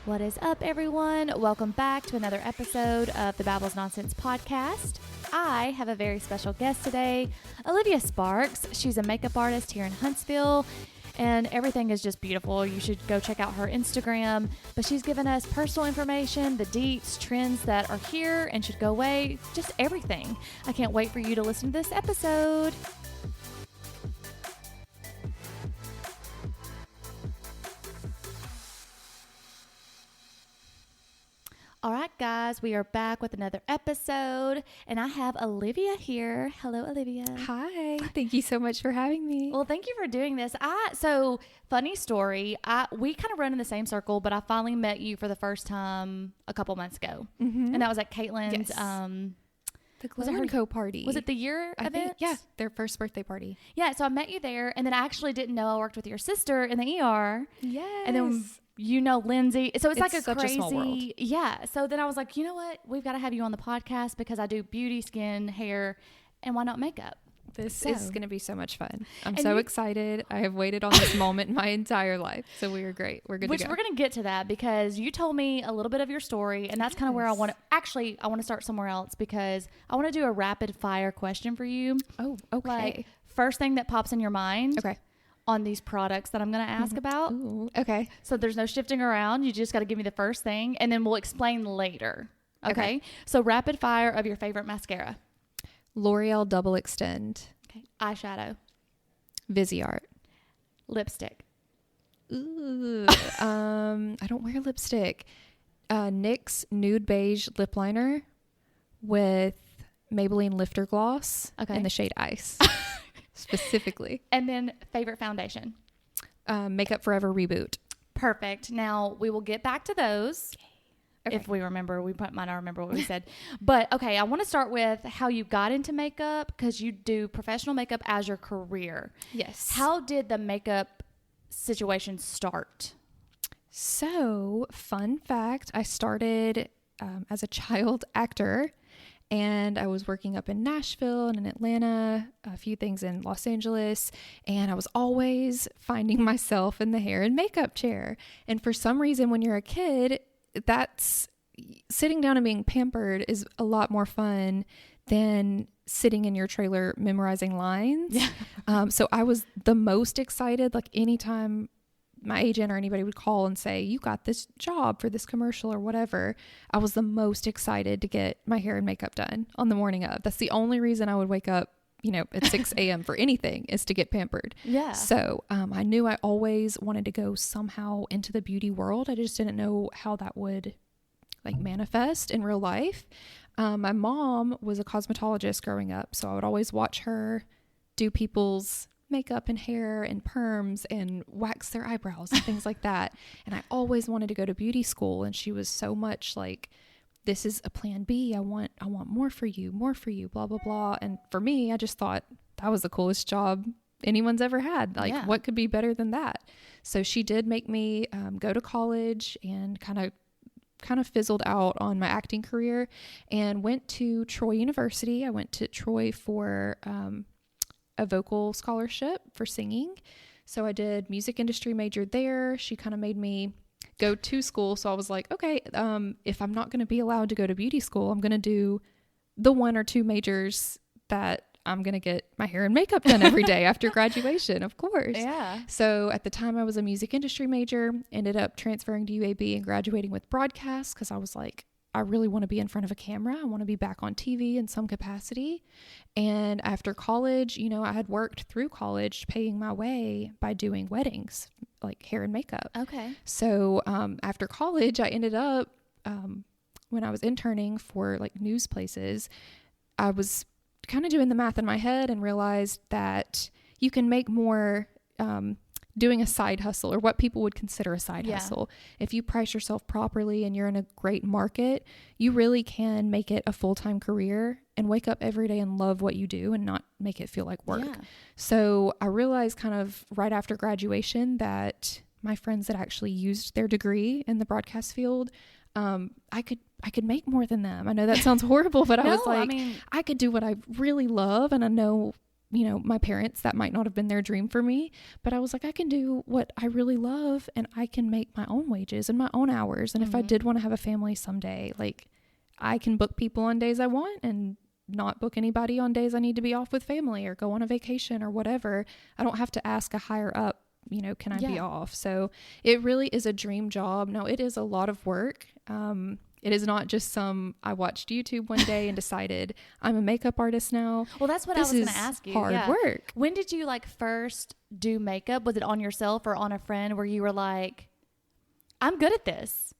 What is up, everyone? Welcome back to another episode of the Babbles Nonsense podcast. I have a very special guest today, Olivia Sparks. She's a makeup artist here in Huntsville, and everything is just beautiful. You should go check out her Instagram. But she's given us personal information, the deets, trends that are here and should go away, just everything. I can't wait for you to listen to this episode. All right, guys, we are back with another episode, and I have Olivia here. Hello, Olivia. Hi. Thank you so much for having me. Well, thank you for doing this. So funny story. We kind of run in the same circle, but I finally met you for the first time a couple months ago, and that was at Caitlin's. The Glow & Co party. Was it the year event? Yeah, their first birthday party. Yeah, so I met you there, and then I actually didn't know I worked with your sister in the ER. Yes. And then Lindsay. So it's like a such crazy, a small world. Yeah. So then I was like, you know what? We've got to have you on the podcast because I do beauty, skin, hair, and why not makeup? This is going to be so much fun. I'm so excited. I have waited on this moment my entire life. So we are great. We're good to go. We're going to get to that because you told me a little bit of your story, and that's kind of where I want to, actually, I want to start somewhere else because I want to do a rapid fire question for you. Oh, okay. Like, first thing that pops in your mind. Okay. On these products that I'm going to ask about. Ooh, okay. So there's no shifting around. You just got to give me the first thing and then we'll explain later. Okay. So rapid fire of your favorite mascara. L'Oreal Double Extend. Okay. Eyeshadow. Viseart. Lipstick. Ooh. I don't wear lipstick. NYX Nude Beige Lip Liner with Maybelline Lifter Gloss in the shade Ice. Specifically. And then favorite foundation. Makeup Forever Reboot. Perfect. Now we will get back to those. Okay. If we remember. We might not remember what we said. But okay, I want to start with how you got into makeup because you do professional makeup as your career. Yes. How did the makeup situation start? So, fun fact, I started as a child actor. And I was working up in Nashville and in Atlanta, a few things in Los Angeles, and I was always finding myself in the hair and makeup chair. And for some reason, when you're a kid, that's sitting down and being pampered is a lot more fun than sitting in your trailer memorizing lines. Yeah. So I was the most excited, like anytime my agent or anybody would call and say, you got this job for this commercial or whatever, I was the most excited to get my hair and makeup done on the morning of. That's the only reason I would wake up, at 6 a.m. for anything is to get pampered. Yeah. So I knew I always wanted to go somehow into the beauty world. I just didn't know how that would manifest in real life. My mom was a cosmetologist growing up, so I would always watch her do people's makeup and hair and perms and wax their eyebrows and things like that. And I always wanted to go to beauty school. And she was so much like, this is a plan B. I want more for you, blah, blah, blah. And for me, I just thought that was the coolest job anyone's ever had. What could be better than that? So she did make me go to college and kind of fizzled out on my acting career and went to Troy University. I went to Troy for, a vocal scholarship for singing. So I did music industry major there. She kind of made me go to school. So I was like, okay, if I'm not going to be allowed to go to beauty school, I'm going to do the 1 or 2 majors that I'm going to get my hair and makeup done every day after graduation, of course. Yeah. So at the time I was a music industry major, ended up transferring to UAB and graduating with broadcast because I was like, I really want to be in front of a camera. I want to be back on TV in some capacity. And after college, I had worked through college paying my way by doing weddings, like hair and makeup. Okay. So after college, I ended up, when I was interning for news places, I was kind of doing the math in my head and realized that you can make more doing a side hustle or what people would consider a side hustle. If you price yourself properly and you're in a great market, you really can make it a full-time career and wake up every day and love what you do and not make it feel like work. Yeah. So I realized kind of right after graduation that my friends that actually used their degree in the broadcast field, I could make more than them. I know that sounds horrible, but I was like, I could do what I really love. And I know my parents, that might not have been their dream for me, but I was like, I can do what I really love and I can make my own wages and my own hours. And if I did want to have a family someday, like I can book people on days I want and not book anybody on days I need to be off with family or go on a vacation or whatever. I don't have to ask a higher up, can I be off? So it really is a dream job. Now it is a lot of work. It is not just I watched YouTube one day and decided I'm a makeup artist now. Well, that's what I was going to ask you. Hard work. When did you first do makeup? Was it on yourself or on a friend where you were like, I'm good at this?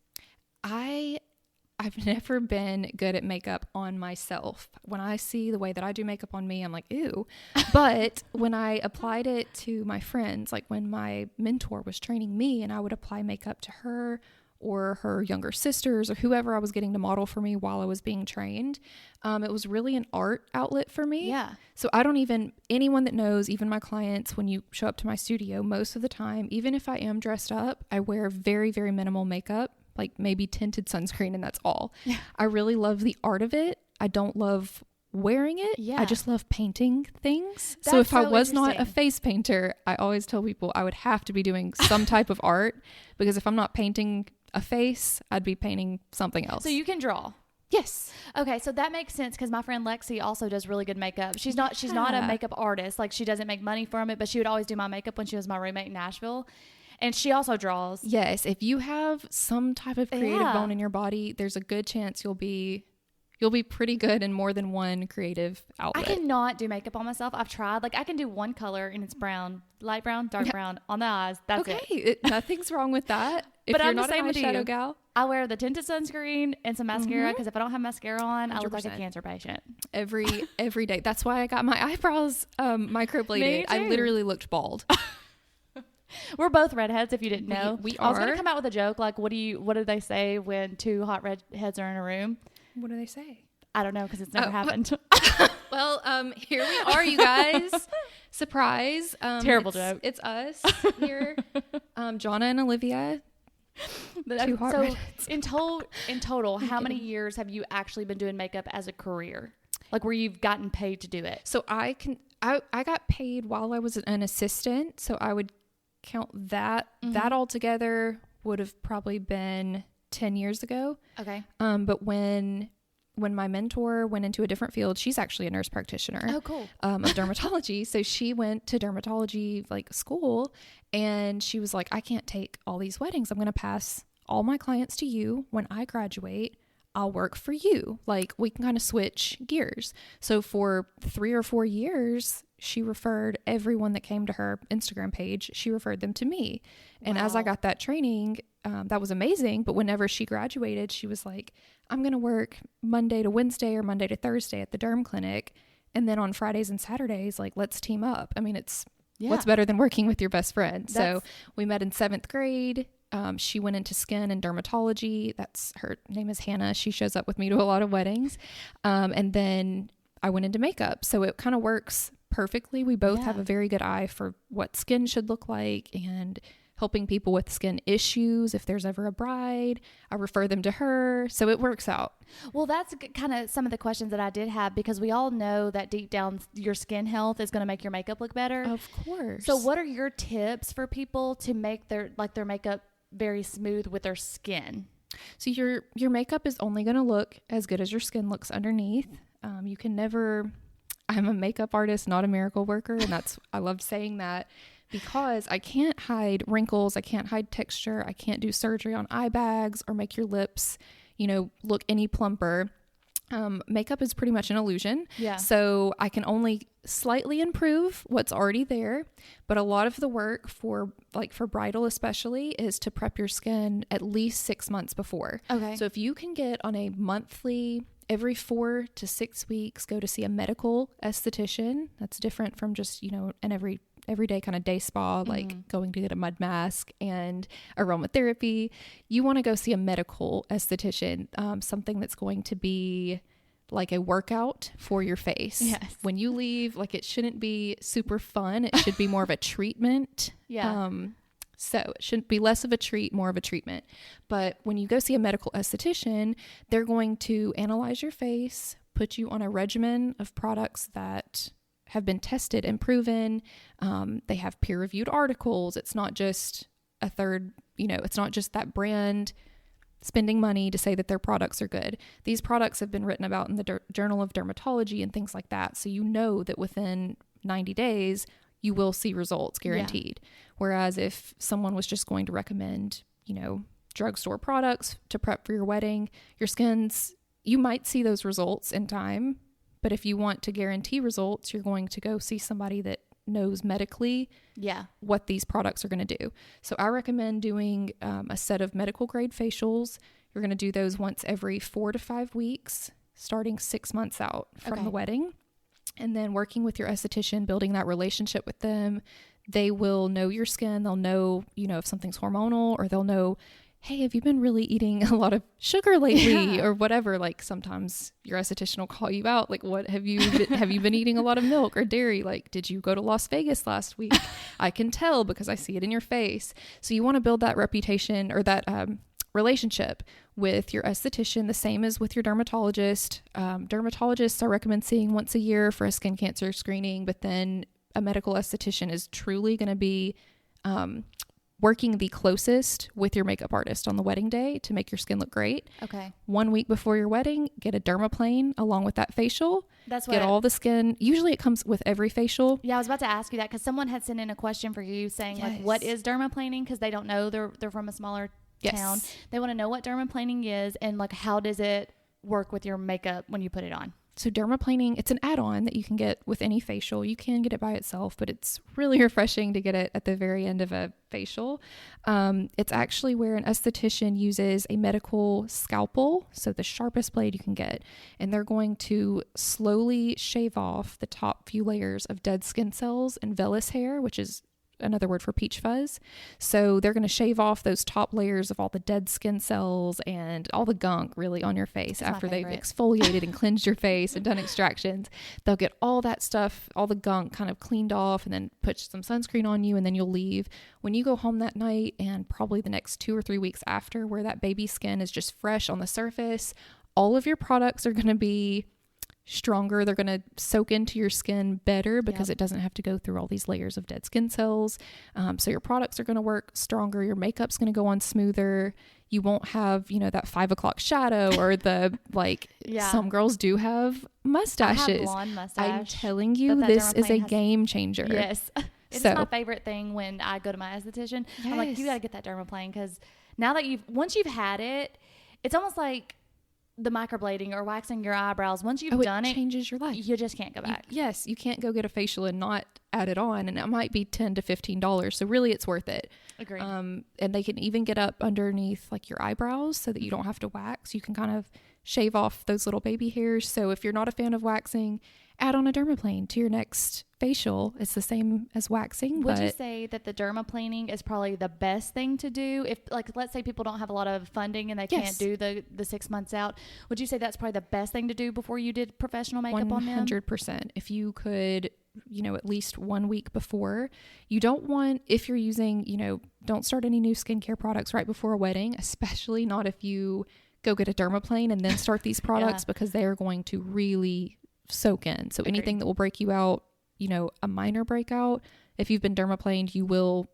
I've never been good at makeup on myself. When I see the way that I do makeup on me, I'm like, ew. But when I applied it to my friends, like when my mentor was training me and I would apply makeup to her or her younger sisters or whoever I was getting to model for me while I was being trained, it was really an art outlet for me. Yeah. So anyone that knows, even my clients, when you show up to my studio, most of the time, even if I am dressed up, I wear very, very minimal makeup, like maybe tinted sunscreen, and that's all. Yeah. I really love the art of it. I don't love wearing it. Yeah. I just love painting things. So if I was not a face painter, I always tell people I would have to be doing some type of art, because if I'm not painting a face, I'd be painting something else. So you can draw. Yes. Okay, so that makes sense because my friend Lexi also does really good makeup. She's not a makeup artist. Like, she doesn't make money from it, but she would always do my makeup when she was my roommate in Nashville. And she also draws. Yes, if you have some type of creative bone in your body, there's a good chance you'll be pretty good in more than one creative outlet. I cannot do makeup on myself. I've tried. Like, I can do one color and it's brown, light brown, dark brown on the eyes. That's it. Nothing's wrong with that. If but you're I'm not the same an with eyeshadow you. Gal. I wear the tinted sunscreen and some mascara because if I don't have mascara on, 100%. I look like a cancer patient. Every day. That's why I got my eyebrows microbladed. I literally looked bald. We're both redheads, if you didn't know. We are. I was going to come out with a joke like, what do they say when two hot redheads are in a room? What do they say? I don't know, because it's never happened. Well, here we are, you guys. Surprise. Terrible joke. It's us here. Jonna and Olivia. Two hot redheads. In total, how many years have you actually been doing makeup as a career? Like, where you've gotten paid to do it? So I got paid while I was an assistant. So I would count that. That all together would have probably been 10 years ago. Okay. But when my mentor went into a different field, she's actually a nurse practitioner. Oh, cool. Of dermatology. So she went to dermatology school, and she was like, I can't take all these weddings. I'm going to pass all my clients to you. When I graduate, I'll work for you. Like, we can kind of switch gears. So for 3 or 4 years, she referred everyone that came to her Instagram page, she referred them to me. And as I got that training, that was amazing. But whenever she graduated, she was like, I'm going to work Monday to Wednesday or Monday to Thursday at the derm clinic. And then on Fridays and Saturdays, let's team up. I mean, what's better than working with your best friend? So we met in 7th grade. She went into skin and dermatology. Her name is Hannah. She shows up with me to a lot of weddings. And then I went into makeup. So it kind of works perfectly. We both have a very good eye for what skin should look like and helping people with skin issues. If there's ever a bride, I refer them to her. So it works out. Well, that's kind of some of the questions that I did have, because we all know that deep down your skin health is going to make your makeup look better. Of course. So what are your tips for people to make their makeup very smooth with their skin? So your makeup is only going to look as good as your skin looks underneath. You can never, I'm a makeup artist, not a miracle worker. And I love saying that, because I can't hide wrinkles. I can't hide texture. I can't do surgery on eye bags or make your lips, look any plumper. Makeup is pretty much an illusion. Yeah. So I can only slightly improve what's already there. But a lot of the work for bridal especially is to prep your skin at least 6 months before. Okay. So if you can get on a monthly, every 4 to 6 weeks, go to see a medical esthetician, that's different from just, an everyday kind of day spa, like going to get a mud mask and aromatherapy. You want to go see a medical esthetician, something that's going to be like a workout for your face. Yes. When you leave, it shouldn't be super fun. It should be more of a treatment. Yeah. So it shouldn't be less of a treat, more of a treatment. But when you go see a medical esthetician, they're going to analyze your face, put you on a regimen of products that have been tested and proven. They have peer-reviewed articles. It's not just it's not just that brand spending money to say that their products are good. These products have been written about in the Journal of Dermatology and things like that. So you know that within 90 days, you will see results guaranteed. Yeah. Whereas if someone was just going to recommend, drugstore products to prep for your wedding, you might see those results in time. But if you want to guarantee results, you're going to go see somebody that knows medically what these products are going to do. So I recommend doing a set of medical grade facials. You're going to do those once every 4 to 5 weeks, starting 6 months out from the wedding. And then working with your esthetician, building that relationship with them. They will know your skin. They'll know, if something's hormonal, or they'll know, hey, have you been really eating a lot of sugar lately or whatever? Like sometimes your esthetician will call you out. Like, what have you been eating a lot of milk or dairy? Like, did you go to Las Vegas last week? I can tell because I see it in your face. So you want to build that reputation or that relationship with your esthetician, the same as with your dermatologist. Dermatologists I recommend seeing once a year for a skin cancer screening, but then a medical esthetician is truly going to be working the closest with your makeup artist on the wedding day to make your skin look great. Okay. 1 week before your wedding, get a dermaplane along with that facial. That's what. Get all the skin. Usually it comes with every facial. Yeah, I was about to ask you that because someone had sent in a question for you saying like, what is dermaplaning? Because they don't know. They're from a smaller town. They want to know what dermaplaning is and like how does it work with your makeup when you put it on. So dermaplaning, it's an add-on that you can get with any facial. You can get it by itself, but it's really refreshing to get it at the very end of a facial. It's actually where an esthetician uses a medical scalpel, so the sharpest blade you can get, and they're going to slowly shave off the top few layers of dead skin cells and vellus hair, which is another word for peach fuzz. So they're going to shave off those top layers of all the dead skin cells and all the gunk really on your face. That's after they've exfoliated and cleansed your face and done extractions. They'll get all that stuff, all the gunk kind of cleaned off and then put some sunscreen on you and then you'll leave. When you go home that night and probably the next 2 or 3 weeks after, where that baby skin is just fresh on the surface, all of your products are going to be stronger. They're going to soak into your skin better because it doesn't have to go through all these layers of dead skin cells. So your products are going to work stronger. Your makeup's going to go on smoother. You won't have, that 5 o'clock shadow or the some girls do have mustaches. I have blonde mustache. I'm telling you, this is a game changer. Yes. It's my favorite thing when I go to my esthetician. Yes. I'm like, you got to get that dermaplane because now that once you've had it, it's almost like the microblading or waxing your eyebrows. Once you've done it, changes your life. You just can't go back. You can't go get a facial and not add it on, and it might be $10 to $15. So really, it's worth it. Agreed. And they can even get up underneath like your eyebrows so that you don't have to wax. You can kind of shave off those little baby hairs. So if you're not a fan of waxing, add on a dermaplane to your next facial. It's the same as waxing. Would you say that the dermaplaning is probably the best thing to do? If let's say people don't have a lot of funding and they can't do the 6 months out, would you say that's probably the best thing to do before you did professional makeup on them? 100%. If you could, at least 1 week before. You don't want, if you're using, don't start any new skincare products right before a wedding, especially not if you go get a dermaplane and then start these products because they are going to really soak in. So anything that will break you out, a minor breakout, if you've been dermaplaned, you will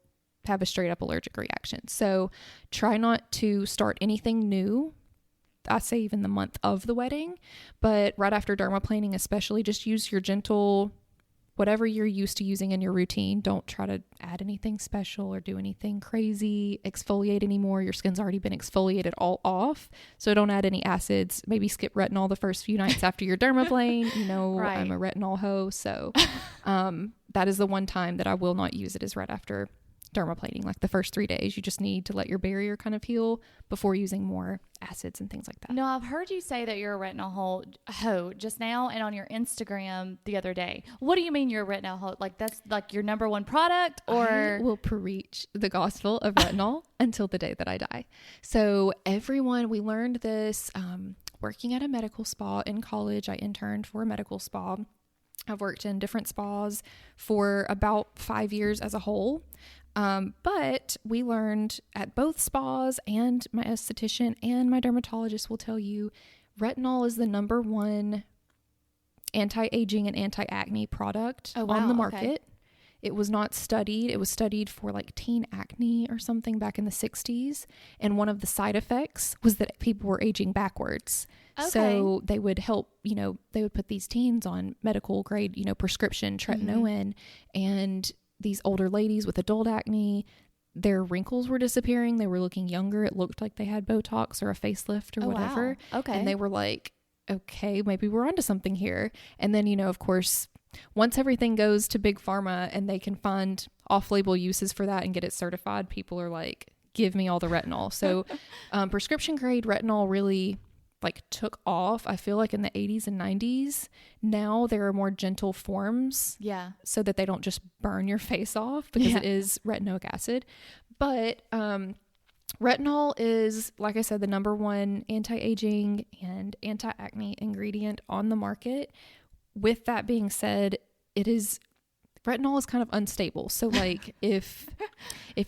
have a straight up allergic reaction. So try not to start anything new. I say even the month of the wedding, but right after dermaplaning, especially, just use your gentle, whatever you're used to using in your routine. Don't try to add anything special or do anything crazy, exfoliate anymore. Your skin's already been exfoliated all off. So don't add any acids. Maybe skip retinol the first few nights after your dermaplane. Right. I'm a retinol hoe. So that is the one time that I will not use it, is right after dermaplaning. Like the first 3 days, you just need to let your barrier kind of heal before using more acids and things like that. No, I've heard you say that you're a retinol hoe just now and on your Instagram the other day. What do you mean you're a retinol hoe? Like that's like your number one product? Or I will preach the gospel of retinol until the day that I die. So we learned this working at a medical spa in college. I interned for a medical spa. I've worked in different spas for about 5 years as a whole. But we learned at both spas, and my esthetician and my dermatologist will tell you, retinol is the number one anti-aging and anti-acne product Oh, wow. on the market. Okay. It was not studied. It was studied for like teen acne or something back in the 60s. And one of the side effects was that people were aging backwards. Okay. So they would help, they would put these teens on medical grade, prescription tretinoin, and these older ladies with adult acne, their wrinkles were disappearing. They were looking younger. It looked like they had Botox or a facelift or whatever. Wow. Okay. And they were like, okay, maybe we're onto something here. And then, of course, once everything goes to big pharma and they can find off-label uses for that and get it certified, people are like, give me all the retinol. So prescription grade retinol really like took off, I feel like, in the 80s and 90s. Now there are more gentle forms, so that they don't just burn your face off, because it is retinoic acid. But retinol is, like I said, the number one anti-aging and anti-acne ingredient on the market. With that being said, retinol is kind of unstable. So like if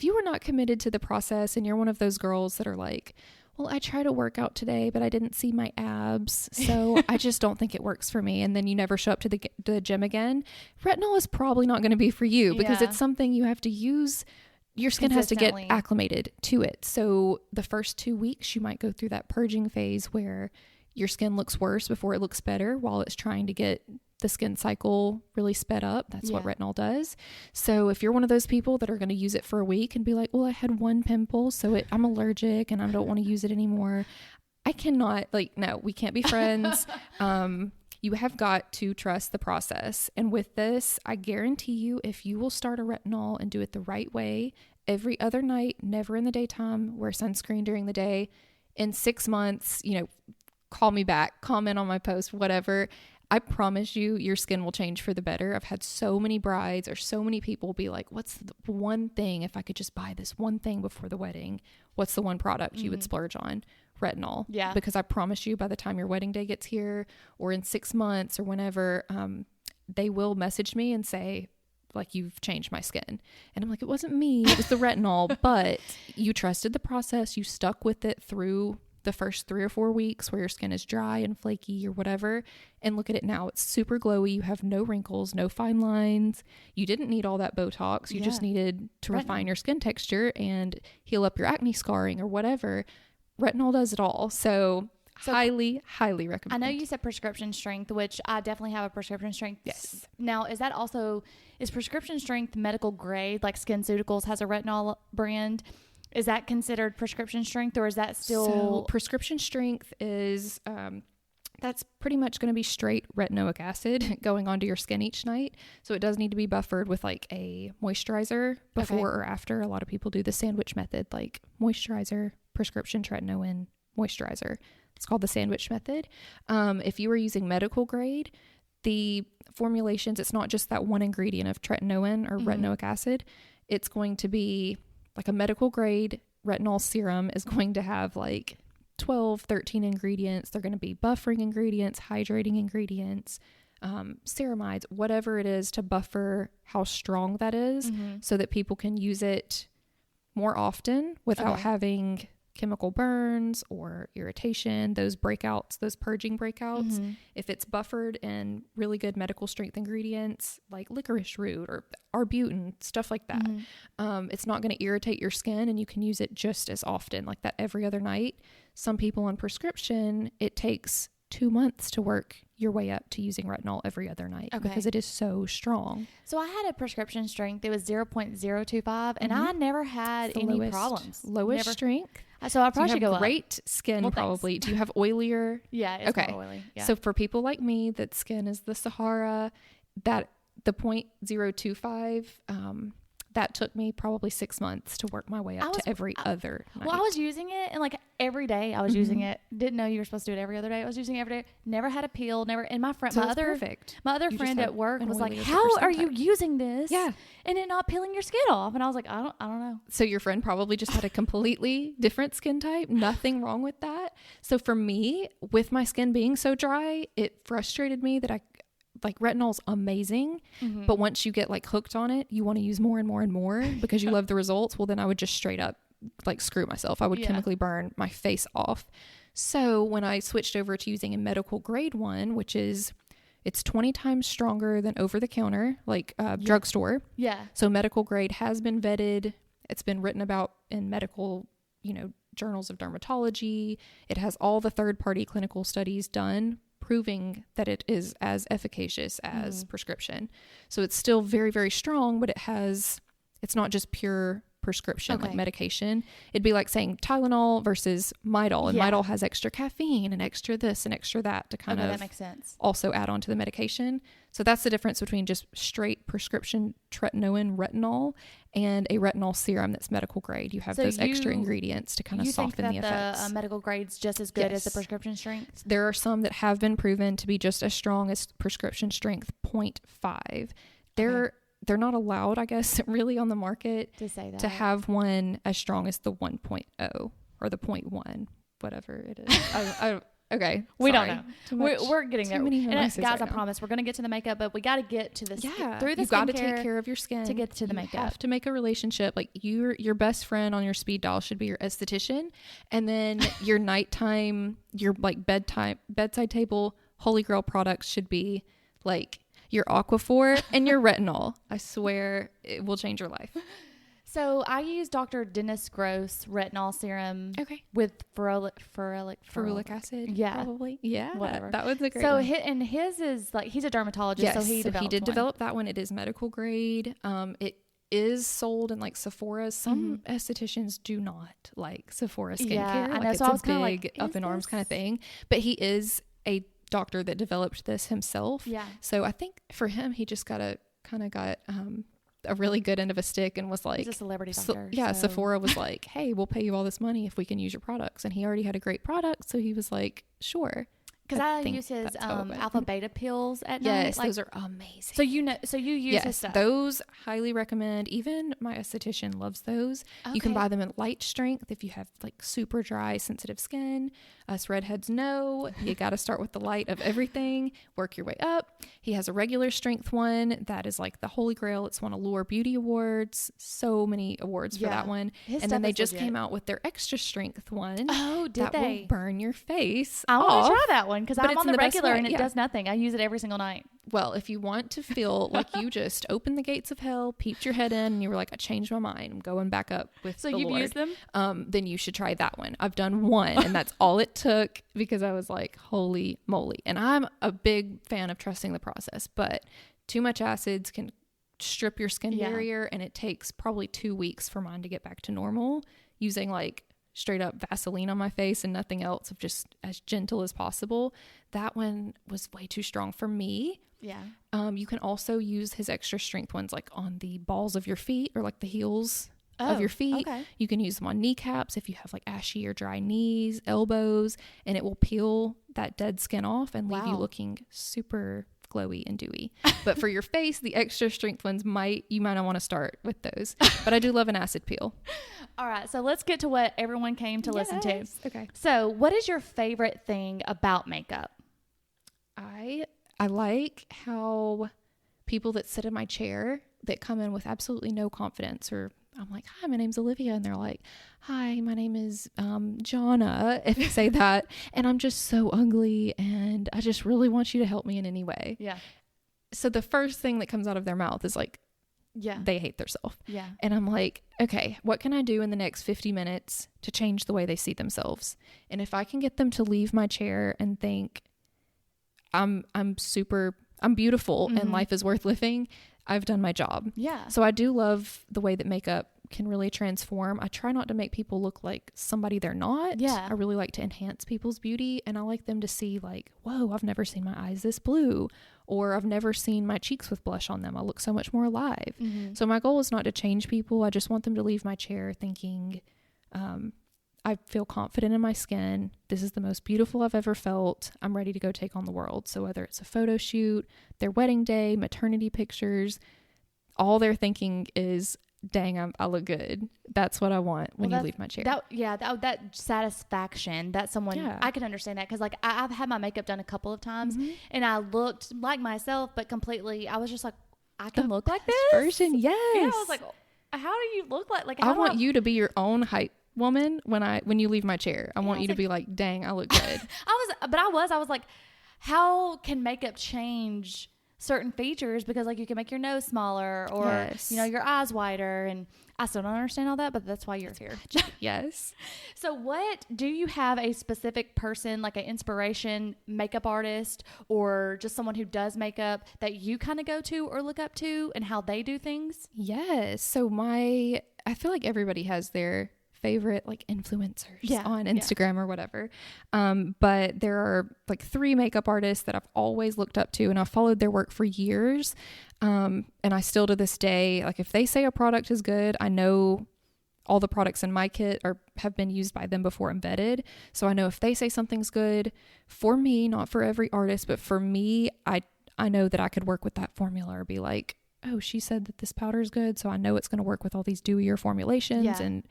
you are not committed to the process and you're one of those girls that are like, well, I tried to work out today, but I didn't see my abs, so I just don't think it works for me. And then you never show up to the gym again. Retinol is probably not going to be for you, because it's something you have to use. Your skin has to get acclimated to it. So the first 2 weeks, you might go through that purging phase where your skin looks worse before it looks better, while it's trying to get the skin cycle really sped up. That's what retinol does. So if you're one of those people that are going to use it for a week and be like, well, I had one pimple, so I'm allergic and I don't want to use it anymore. I cannot, no, we can't be friends. You have got to trust the process. And with this, I guarantee you, if you will start a retinol and do it the right way, every other night, never in the daytime, wear sunscreen during the day, in 6 months, call me back, comment on my post, whatever. I promise you, your skin will change for the better. I've had so many brides or so many people be like, what's the one thing, if I could just buy this one thing before the wedding, what's the one product you would splurge on? Retinol. Yeah. Because I promise you, by the time your wedding day gets here, or in 6 months or whenever, they will message me and say, like, you've changed my skin. And I'm like, it wasn't me, it was the retinol. But you trusted the process. You stuck with it through the first 3 or 4 weeks where your skin is dry and flaky or whatever. And look at it now. It's super glowy. You have no wrinkles, no fine lines. You didn't need all that Botox. You just needed to refine your skin texture and heal up your acne scarring or whatever. Retinol does it all. So highly, highly recommend. I know you said prescription strength, which I definitely have a prescription strength. Yes. Now, is prescription strength medical grade? Like SkinCeuticals has a retinol brand. Is that considered prescription strength, or is that still? So prescription strength is, that's pretty much going to be straight retinoic acid going onto your skin each night. So it does need to be buffered with like a moisturizer before or after. A lot of people do the sandwich method, like moisturizer, prescription tretinoin, moisturizer. It's called the sandwich method. If you were using medical grade, the formulations, it's not just that one ingredient of tretinoin or retinoic acid. It's going to be like a medical grade retinol serum is going to have like 12, 13 ingredients. They're going to be buffering ingredients, hydrating ingredients, ceramides, whatever it is to buffer how strong that is, so that people can use it more often without having chemical burns or irritation, those breakouts, those purging breakouts. If it's buffered in really good medical strength ingredients like licorice root or arbutin, stuff like that, it's not going to irritate your skin, and you can use it just as often, like that every other night. Some people on prescription, it takes 2 months to work your way up to using retinol every other night because it is so strong. So I had a prescription strength. It was 0.025 and I never had any problems. Lowest strength. So I probably should go up. Great skin, probably. Do you have oilier? Yeah, it's more oily. Yeah. So for people like me, that skin is the Sahara, that the 0.025, that took me probably 6 months to work my way up to every other night. Well, I was using it, and like every day I was using it. Didn't know you were supposed to do it every other day. I was using it every day. Never had a peel. Never. And my other friend at work was like, "How are you using this? And it not peeling your skin off?" And I was like, "I don't know." So your friend probably just had a completely different skin type. Nothing wrong with that. So for me, with my skin being so dry, it frustrated me that retinol's amazing, but once you get like hooked on it, you want to use more and more and more because you love the results. Well, then I would just straight up like screw myself. I would chemically burn my face off. So when I switched over to using a medical grade one, which is It's 20 times stronger than over the counter, like drugstore. Yeah. So medical grade has been vetted. It's been written about in medical, journals of dermatology. It has all the third-party clinical studies done proving that it is as efficacious as prescription. So it's still very, very strong, but it's not just pure prescription, like medication. It'd be like saying Tylenol versus Midol, and Midol has extra caffeine and extra this and extra that to kind of that makes sense. Also add on to the medication. So that's the difference between just straight prescription tretinoin retinol and a retinol serum that's medical grade. You have those extra ingredients to kind of soften the effects. You think that the medical grade's just as good as the prescription strength? There are some that have been proven to be just as strong as prescription strength 0.5. They're not allowed, I guess, really on the market to say that, to have one as strong as the 1.0 or the 0.1, whatever it is. Okay. We don't know. We're getting there. And guys, right I promise we're going to get to the makeup, but we got to get to this. Yeah. Through the you got to take care of your skin to get to the makeup. You have to make a relationship. Like your best friend on your speed dial should be your esthetician. And then your nighttime, your like bedside table, holy grail products should be like your Aquaphor and your retinol. I swear it will change your life. So I use Dr. Dennis Gross retinol serum. Okay. With ferulic acid. Yeah. Probably. Yeah. Whatever. That was a great one. And his is like, he's a dermatologist. Yes, so he did develop that one. It is medical grade. It is sold in like Sephora. Some estheticians do not like Sephora skincare. Yeah, I know. Like, so I was kind of like, up in arms kind of thing. But he is a doctor that developed this himself. Yeah. So I think for him, he just got a really good end of a stick and was like, he's a celebrity doctor. Sephora was like, hey, we'll pay you all this money if we can use your products. And he already had a great product. So he was like, sure. Because I use his alpha beta pills at night. Yes, those are amazing. So you use his stuff. Those highly recommend. Even my esthetician loves those. Okay. You can buy them in light strength if you have like super dry, sensitive skin. Us redheads know you got to start with the light of everything, work your way up. He has a regular strength one that is like the holy grail. It's won Allure Beauty Awards, so many awards for that one. And then they just came out with their extra strength one. Oh, did they? Will burn your face. I want to try that one because I'm on the regular and it does nothing. I use it every single night. Well, if you want to feel like you just opened the gates of hell, peeped your head in, and you were like, I changed my mind, I'm going back up with the Lord. So you've used them? Then you should try that one. I've done one, and that's all it took because I was like, holy moly. And I'm a big fan of trusting the process, but too much acids can strip your skin barrier, and it takes probably 2 weeks for mine to get back to normal using like straight up Vaseline on my face and nothing else, of just as gentle as possible. That one was way too strong for me. Yeah. You can also use his extra strength ones like on the balls of your feet or like the heels of your feet. Okay. You can use them on kneecaps if you have like ashy or dry knees, elbows, and it will peel that dead skin off and leave you looking super glowy and dewy. But for your face, the extra strength ones you might not want to start with those. But I do love an acid peel. All right, so let's get to what everyone came to listen to. Okay. So what is your favorite thing about makeup? I like how people that sit in my chair that come in with absolutely no confidence, or I'm like, hi, my name's Olivia. And they're like, hi, my name is Jonna, if you say that. And I'm just so ugly and I just really want you to help me in any way. Yeah. So the first thing that comes out of their mouth is like, they hate themselves. Yeah. And I'm like, okay, what can I do in the next 50 minutes to change the way they see themselves? And if I can get them to leave my chair and think I'm beautiful and life is worth living, I've done my job. Yeah. So I do love the way that makeup can really transform. I try not to make people look like somebody they're not. Yeah. I really like to enhance people's beauty, and I like them to see like, whoa, I've never seen my eyes this blue, or I've never seen my cheeks with blush on them. I look so much more alive. Mm-hmm. So my goal is not to change people. I just want them to leave my chair thinking, I feel confident in my skin. This is the most beautiful I've ever felt. I'm ready to go take on the world. So whether it's a photo shoot, their wedding day, maternity pictures, all they're thinking is, dang, I look good. That's what I want when you leave my chair. That satisfaction that someone, I can understand that. Cause like I've had my makeup done a couple of times and I looked like myself, but completely, I was just like, I can look like this version. Yes. Yeah, I was like, how do you look like I want you to be your own hype woman when you leave my chair. I want you to be like, dang, I look good. I was like, how can makeup change certain features? Because like you can make your nose smaller or, Yes. you know, your eyes wider. And I still don't understand all that, but that's why you're here. Yes. So do you have a specific person, like an inspiration makeup artist or just someone who does makeup that you kind of go to or look up to and how they do things? Yes. So I feel like everybody has their favorite like influencers on Instagram or whatever. But there are like 3 makeup artists that I've always looked up to, and I've followed their work for years. And I still to this day, like if they say a product is good, I know all the products in my kit have been used by them before and vetted. So I know if they say something's good for me, not for every artist, but for me, I know that I could work with that formula or be like, oh, she said that this powder is good, so I know it's going to work with all these dewier formulations. Yeah. And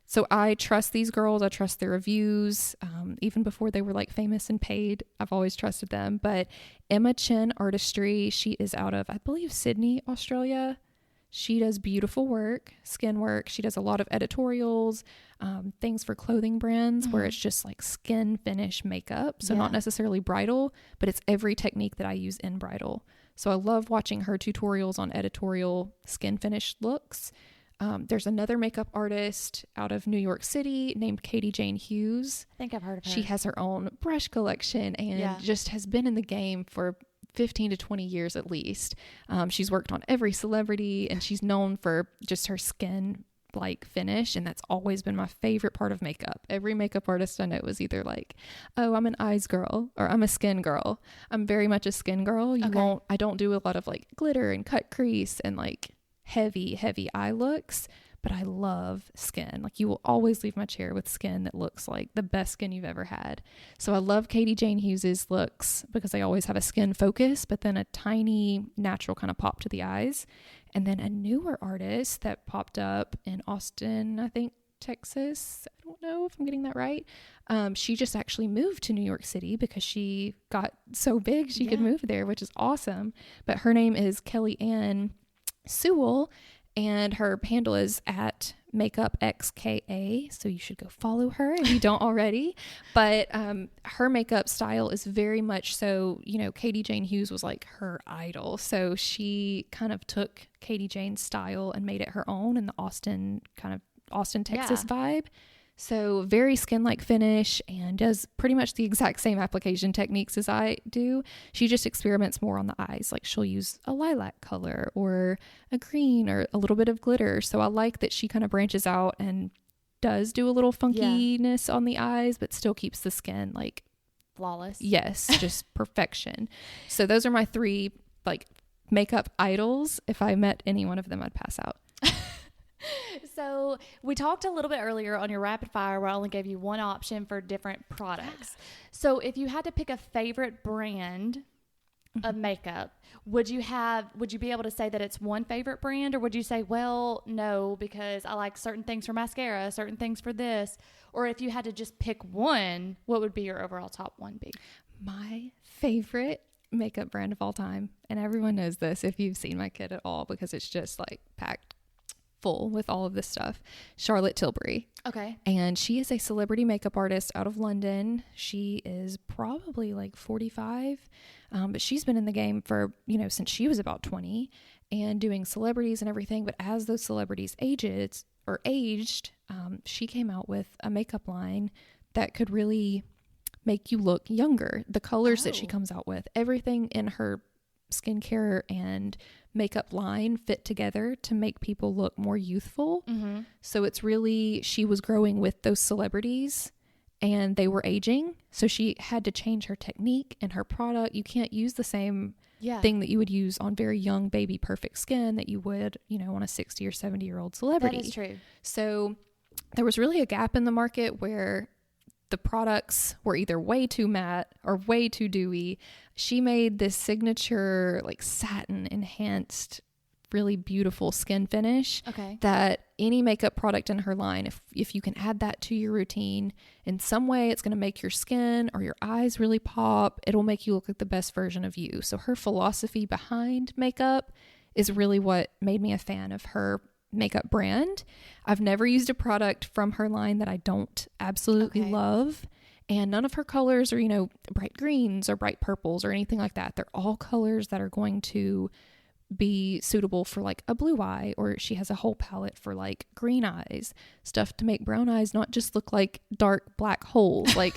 so I trust these girls. I trust their reviews. Even before they were like famous and paid, I've always trusted them. But Emma Chen Artistry, she is out of, I believe, Sydney, Australia. She does beautiful work, skin work. She does a lot of editorials, things for clothing brands where it's just like skin finish makeup. So not necessarily bridal, but it's every technique that I use in bridal. So I love watching her tutorials on editorial skin finish looks. There's another makeup artist out of New York City named Katie Jane Hughes. I think I've heard of her. She has her own brush collection and just has been in the game for 15 to 20 years at least. She's worked on every celebrity and she's known for just her skin like finish, and that's always been my favorite part of makeup. Every makeup artist I know is either like, oh, I'm an eyes girl or I'm a skin girl. I'm very much a skin girl. I don't do a lot of like glitter and cut crease and like heavy eye looks, but I love skin. Like you will always leave my chair with skin that looks like the best skin you've ever had. So I love Katie Jane Hughes's looks because they always have a skin focus, but then a tiny natural kind of pop to the eyes. And then a newer artist that popped up in Austin, I think, Texas. I don't know if I'm getting that right. She just actually moved to New York City because she got so big she could move there, which is awesome. But her name is Kelly Ann Sewell, and her handle is at makeupxka, so you should go follow her if you don't already. But her makeup style is very much so, you know, Katie Jane Hughes was like her idol, so she kind of took Katie Jane's style and made it her own in the Austin, Texas vibe. So very skin-like finish and does pretty much the exact same application techniques as I do. She just experiments more on the eyes. Like she'll use a lilac color or a green or a little bit of glitter. So I like that she kind of branches out and does do a little funkiness on the eyes, but still keeps the skin like flawless. Yes, just perfection. So those are my 3 like makeup idols. If I met any one of them, I'd pass out. So we talked a little bit earlier on your rapid fire where I only gave you one option for different products. So if you had to pick a favorite brand of makeup, would you be able to say that it's one favorite brand, or would you say, well, no, because I like certain things for mascara, certain things for this? Or if you had to just pick one, what would be your overall top one be? My favorite makeup brand of all time, and everyone knows this if you've seen my kit at all because it's just like packed full with all of this stuff, Charlotte Tilbury. Okay. And she is a celebrity makeup artist out of London. She is probably like 45, but she's been in the game for, you know, since she was about 20 and doing celebrities and everything. But as those celebrities aged, she came out with a makeup line that could really make you look younger. The colors that she comes out with, everything in her skincare and makeup line fit together to make people look more youthful. So it's really, she was growing with those celebrities and they were aging, so she had to change her technique and her product. You can't use the same thing that you would use on very young baby perfect skin that you would, you know, on a 60 or 70-year-old celebrity. That is true. So there was really a gap in the market where the products were either way too matte or way too dewy. She made this signature like satin enhanced, really beautiful skin finish that any makeup product in her line, if you can add that to your routine in some way, it's going to make your skin or your eyes really pop. It'll make you look like the best version of you. So her philosophy behind makeup is really what made me a fan of her makeup brand. I've never used a product from her line that I don't absolutely love. And none of her colors are, bright greens or bright purples or anything like that. They're all colors that are going to be suitable for like a blue eye, or she has a whole palette for like green eyes, stuff to make brown eyes not just look like dark black holes. Like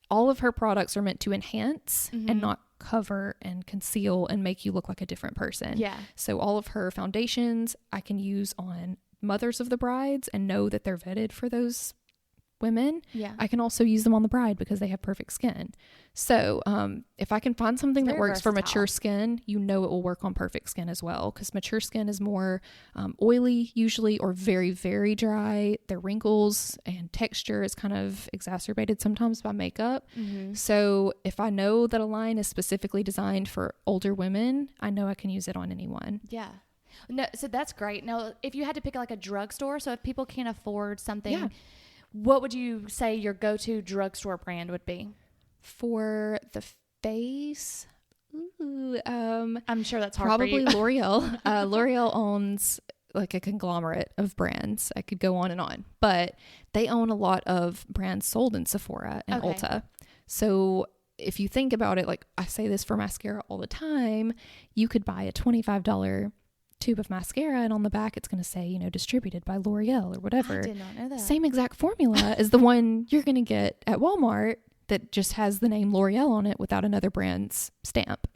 all of her products are meant to enhance and not cover and conceal and make you look like a different person. Yeah. So all of her foundations I can use on mothers of the brides and know that they're vetted for those women. Yeah. I can also use them on the bride because they have perfect skin. So if I can find something that works for mature skin, it will work on perfect skin as well, because mature skin is more oily usually, or very, very dry. Their wrinkles and texture is kind of exacerbated sometimes by makeup. So if I know that a line is specifically designed for older women, I know I can use it on anyone. Yeah. No, so that's great. Now, if you had to pick like a drugstore, so if people can't afford something, what would you say your go-to drugstore brand would be? For the face, I'm sure that's hard probably for you. L'Oreal. L'Oreal owns like a conglomerate of brands. I could go on and on, but they own a lot of brands sold in Sephora and Ulta. So if you think about it, like I say this for mascara all the time, you could buy a $25 tube of mascara and on the back it's going to say, distributed by L'Oreal or whatever. I did not know that. Same exact formula as the one you're going to get at Walmart that just has the name L'Oreal on it without another brand's stamp.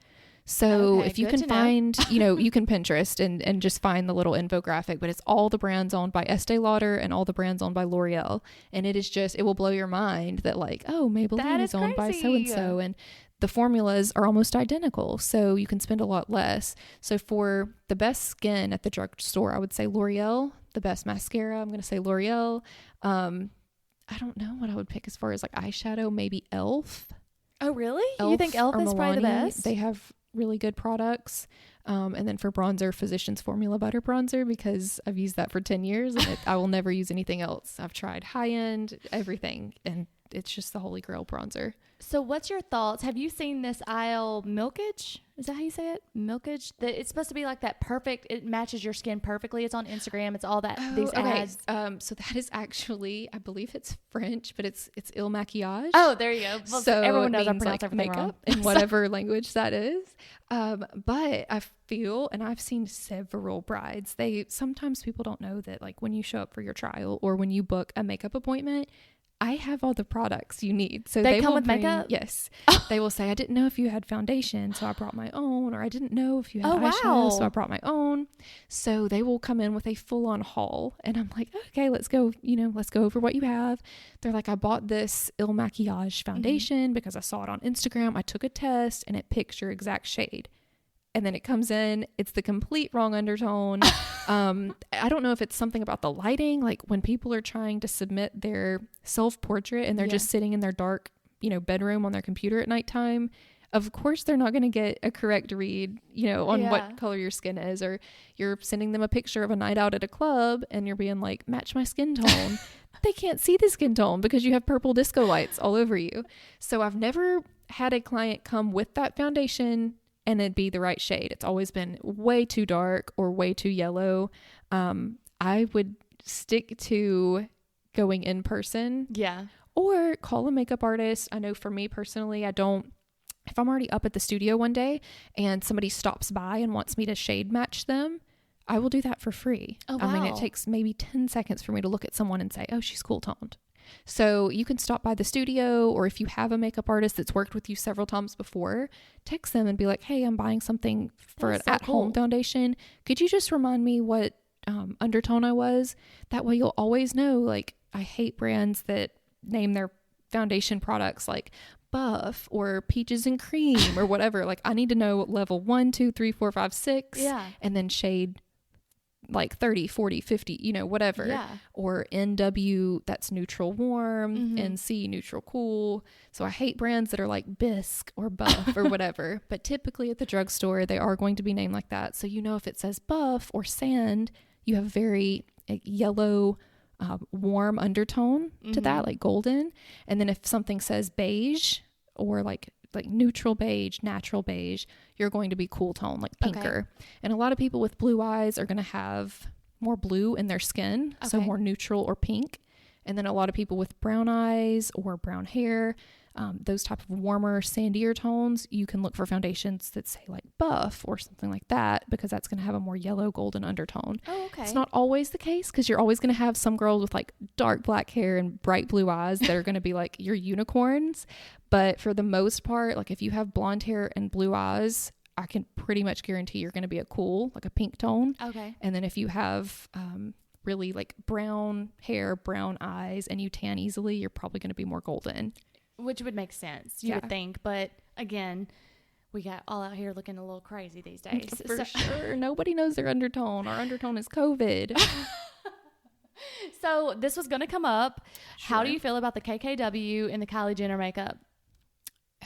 So if you can find, you can Pinterest and just find the little infographic, but it's all the brands owned by Estee Lauder and all the brands owned by L'Oreal. And it will blow your mind that like, oh, Maybelline is owned by so-and-so. And the formulas are almost identical. So you can spend a lot less. So for the best skin at the drugstore, I would say L'Oreal. The best mascara, I'm going to say L'Oreal. I don't know what I would pick as far as like eyeshadow, maybe e.l.f. Oh, really? You think e.l.f. is probably the best? They have really good products. And then for bronzer, Physicians Formula Butter Bronzer, because I've used that for 10 years and I will never use anything else. I've tried high-end, everything, and it's just the holy grail bronzer. So what's your thoughts? Have you seen this aisle milkage? Is that how you say it? Milkage? It's supposed to be like that perfect. It matches your skin perfectly. It's on Instagram. It's all that. These ads. So that is actually, I believe it's French, but it's Il Maquillage. Oh, there you go. Well, so everyone knows I means pronounce like everything makeup wrong. in whatever language that is. But I feel, and I've seen several brides, sometimes people don't know that like when you show up for your trial or when you book a makeup appointment, I have all the products you need. So they come with makeup? Yes. They will say, I didn't know if you had foundation, so I brought my own, or I didn't know if you had eyeshadow, so I brought my own. So they will come in with a full-on haul. And I'm like, okay, let's go over what you have. They're like, I bought this Il Maquillage foundation because I saw it on Instagram. I took a test and it picks your exact shade. And then it comes in, it's the complete wrong undertone. I don't know if it's something about the lighting, like when people are trying to submit their self-portrait and they're just sitting in their dark, bedroom on their computer at nighttime. Of course, they're not going to get a correct read, on what color your skin is, or you're sending them a picture of a night out at a club and you're being like, match my skin tone. They can't see the skin tone because you have purple disco lights all over you. So I've never had a client come with that foundation and it'd be the right shade. It's always been way too dark or way too yellow. I would stick to going in person. Yeah. Or call a makeup artist. I know for me personally, if I'm already up at the studio one day and somebody stops by and wants me to shade match them, I will do that for free. Oh, wow. I mean, it takes maybe 10 seconds for me to look at someone and say, oh, she's cool toned. So you can stop by the studio, or if you have a makeup artist that's worked with you several times before, text them and be like, hey, I'm buying something for an at-home foundation. Could you just remind me what undertone I was? That way you'll always know. Like, I hate brands that name their foundation products like Buff or Peaches and Cream or whatever. Like, I need to know level 1, 2, 3, 4, 5, 6. Yeah. And then shade like 30, 40, 50, whatever. Yeah. Or NW, that's neutral warm, NC, neutral cool. So I hate brands that are like Bisque or Buff or whatever. But typically at the drugstore, they are going to be named like that. So if it says Buff or Sand, you have very yellow, warm undertone to that, like golden. And then if something says beige or like neutral beige, natural beige, you're going to be cool tone, like pinker. Okay. And a lot of people with blue eyes are going to have more blue in their skin, so more neutral or pink. And then a lot of people with brown eyes or brown hair, those type of warmer, sandier tones, you can look for foundations that say like buff or something like that, because that's going to have a more yellow golden undertone. Oh, okay. It's not always the case, because you're always going to have some girls with like dark black hair and bright blue eyes that are going to be like your unicorns. But for the most part, like if you have blonde hair and blue eyes, I can pretty much guarantee you're going to be like a pink tone. Okay. And then if you have really like brown hair, brown eyes, and you tan easily, you're probably going to be more golden. Which would make sense, you would think. But again, we got all out here looking a little crazy these days. For sure. Nobody knows their undertone. Our undertone is COVID. So this was going to come up. Sure. How do you feel about the KKW and the Kylie Jenner makeup?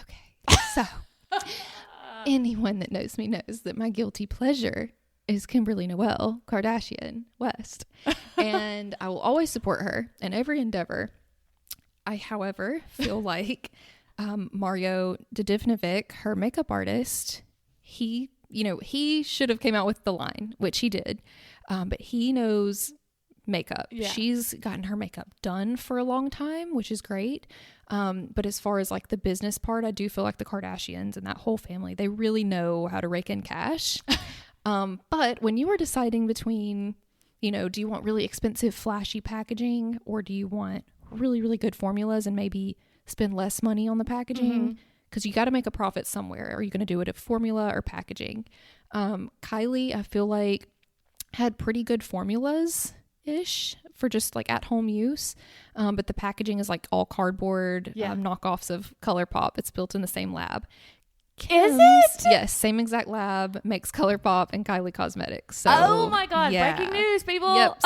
Okay. So anyone that knows me knows that my guilty pleasure is Kimberly Noel Kardashian West. And I will always support her in every endeavor. I, however, feel like Mario Dedivnovic, her makeup artist, he should have came out with the line, which he did. But he knows makeup. Yeah. She's gotten her makeup done for a long time, which is great. But as far as like the business part, I do feel like the Kardashians and that whole family, they really know how to rake in cash. But when you are deciding between, do you want really expensive, flashy packaging, or do you want really, really good formulas and maybe spend less money on the packaging? Because you got to make a profit somewhere. Are you going to do it at formula or packaging? Kylie, I feel like, had pretty good formulas ish for just like at home use, but the packaging is like all cardboard, knockoffs of ColourPop. It's built in the same lab. Is it? Yes, same exact lab makes ColourPop and Kylie Cosmetics. So, oh my god, breaking news, people. Yep,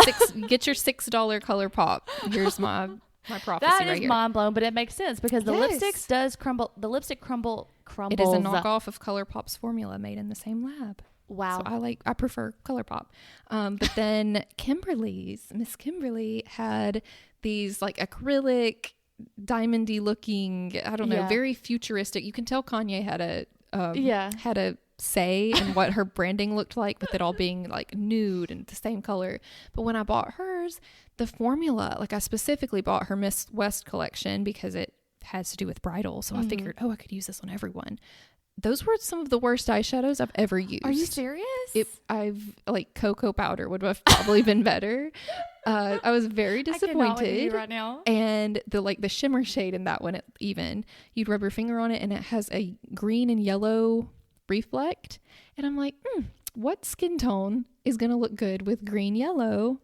get your $6 ColourPop. Here's my prophecy that right is here. mind blowing, but it makes sense because the lipsticks does crumble. The lipstick crumbles. It is a knockoff of ColourPop's formula made in the same lab. Wow. So I prefer ColourPop. But then Miss Kimberly had these like acrylic, diamondy looking, I don't know, very futuristic. You can tell Kanye had a say in what her branding looked like, with it all being like nude and the same color. But when I bought hers, the formula, like I specifically bought her Miss West collection because it has to do with bridal. So I figured, I could use this on everyone. Those were some of the worst eyeshadows I've ever used. Are you serious? I've like cocoa powder would have probably been better. I was very disappointed. I cannot with you right now. And the shimmer shade in that one, you'd rub your finger on it and it has a green and yellow reflect. And I'm like, what skin tone is going to look good with green yellow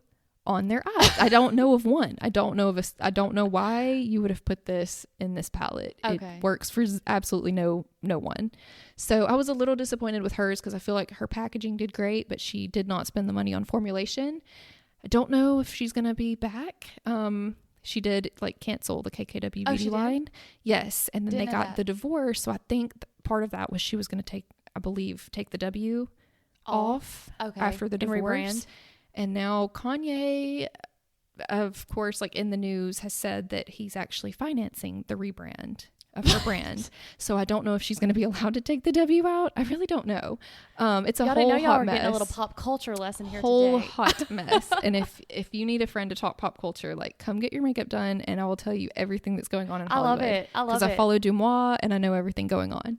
on their eyes? I don't know of one. I don't know why you would have put this in this palette. Okay. It works for absolutely no one. So I was a little disappointed with hers because I feel like her packaging did great, but she did not spend the money on formulation. I don't know if she's going to be back. She did like cancel the KKW beauty line. Yes. And then they got the divorce. So I think part of that was she was going to take the W off after the divorce. Rebrand. And now Kanye, of course, like in the news, has said that he's actually financing the rebrand of her brand. So I don't know if she's going to be allowed to take the W out. I really don't know. It's a whole hot mess. Getting a little pop culture lesson here whole today. Hot mess. And if you need a friend to talk pop culture, like come get your makeup done and I will tell you everything that's going on in Hollywood. I love it. Because I follow Dumois and I know everything going on.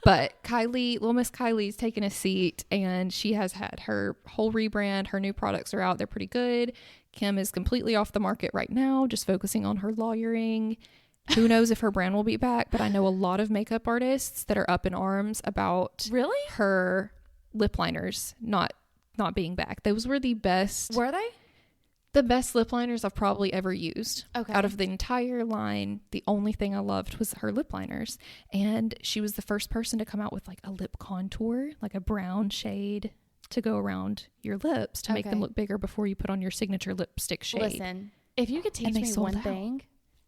But little Miss Kylie's taken a seat and she has had her whole rebrand. Her new products are out. They're pretty good. Kim is completely off the market right now, just focusing on her lawyering. Who knows if her brand will be back, but I know a lot of makeup artists that are up in arms about her lip liners not being back. Those were the best. Were they? The best lip liners I've probably ever used. Okay. Out of the entire line, the only thing I loved was her lip liners. And she was the first person to come out with like a lip contour, like a brown shade to go around your lips to make them look bigger before you put on your signature lipstick shade. Listen, if you could teach me one thing,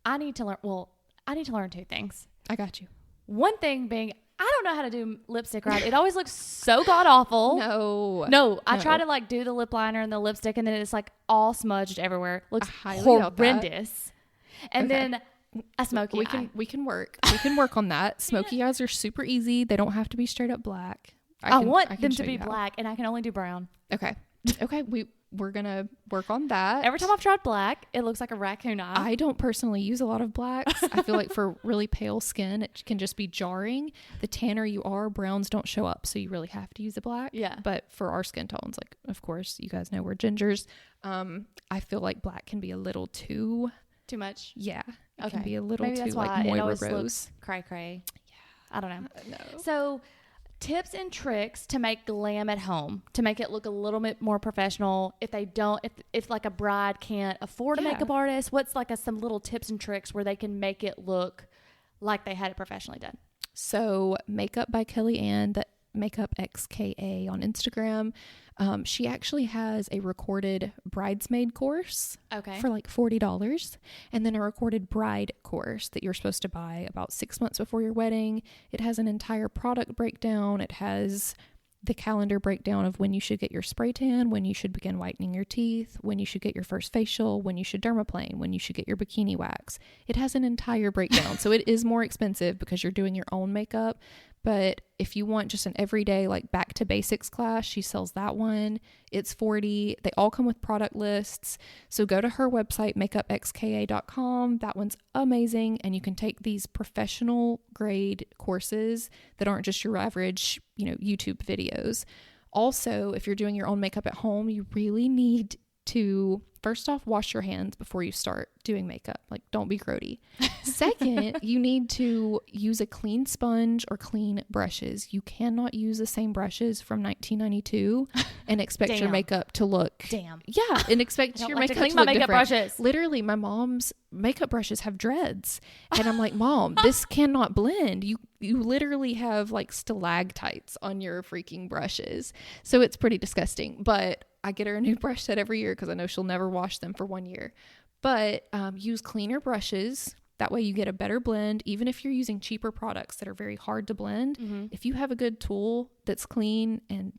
I need to learn two things. I got you. One thing being, I don't know how to do lipstick right. It always looks so god awful. No. I try to like do the lip liner and the lipstick and then it's like all smudged everywhere. Looks horrendous. And then a smoky eye. We can work on that. Smoky eyes are super easy. They don't have to be straight up black. I want them to be black and I can only do brown. Okay. we're going to work on that. Every time I've tried black, it looks like a raccoon eye. I don't personally use a lot of blacks. I feel like for really pale skin, it can just be jarring. The tanner you are, browns don't show up. So you really have to use a black. Yeah. But for our skin tones, like, of course, you guys know we're gingers. I feel like black can be a little too much. Yeah. It Okay. can be a little Maybe too that's like why it Moira always Rose. looks cray. Yeah. I don't know. No. So tips and tricks to make glam at home, to make it look a little bit more professional. If like a bride can't afford a makeup artist, what's like some little tips and tricks where they can make it look like they had it professionally done? So Makeup by Kelly Ann, that Makeup XKA on Instagram. She actually has a recorded bridesmaid course for like $40, and then a recorded bride course that you're supposed to buy about 6 months before your wedding. It has an entire product breakdown. It has the calendar breakdown of when you should get your spray tan, when you should begin whitening your teeth, when you should get your first facial, when you should dermaplane, when you should get your bikini wax. It has an entire breakdown. So it is more expensive because you're doing your own makeup. But if you want just an everyday, like back to basics class, she sells that one. It's $40. They all come with product lists. So go to her website, makeupxka.com. That one's amazing. And you can take these professional grade courses that aren't just your average, YouTube videos. Also, if you're doing your own makeup at home, you really need to, first off, wash your hands before you start doing makeup. Like, don't be grody. Second, you need to use a clean sponge or clean brushes. You cannot use the same brushes from 1992 and expect your makeup to look. Damn. Yeah, and expect your makeup to look makeup different. Brushes. Literally, my mom's makeup brushes have dreads, and I'm like, Mom, this cannot blend. You literally have like stalactites on your freaking brushes, so it's pretty disgusting. But I get her a new brush set every year because I know she'll never wash them for 1 year. But use cleaner brushes. That way you get a better blend. Even if you're using cheaper products that are very hard to blend, if you have a good tool that's clean and,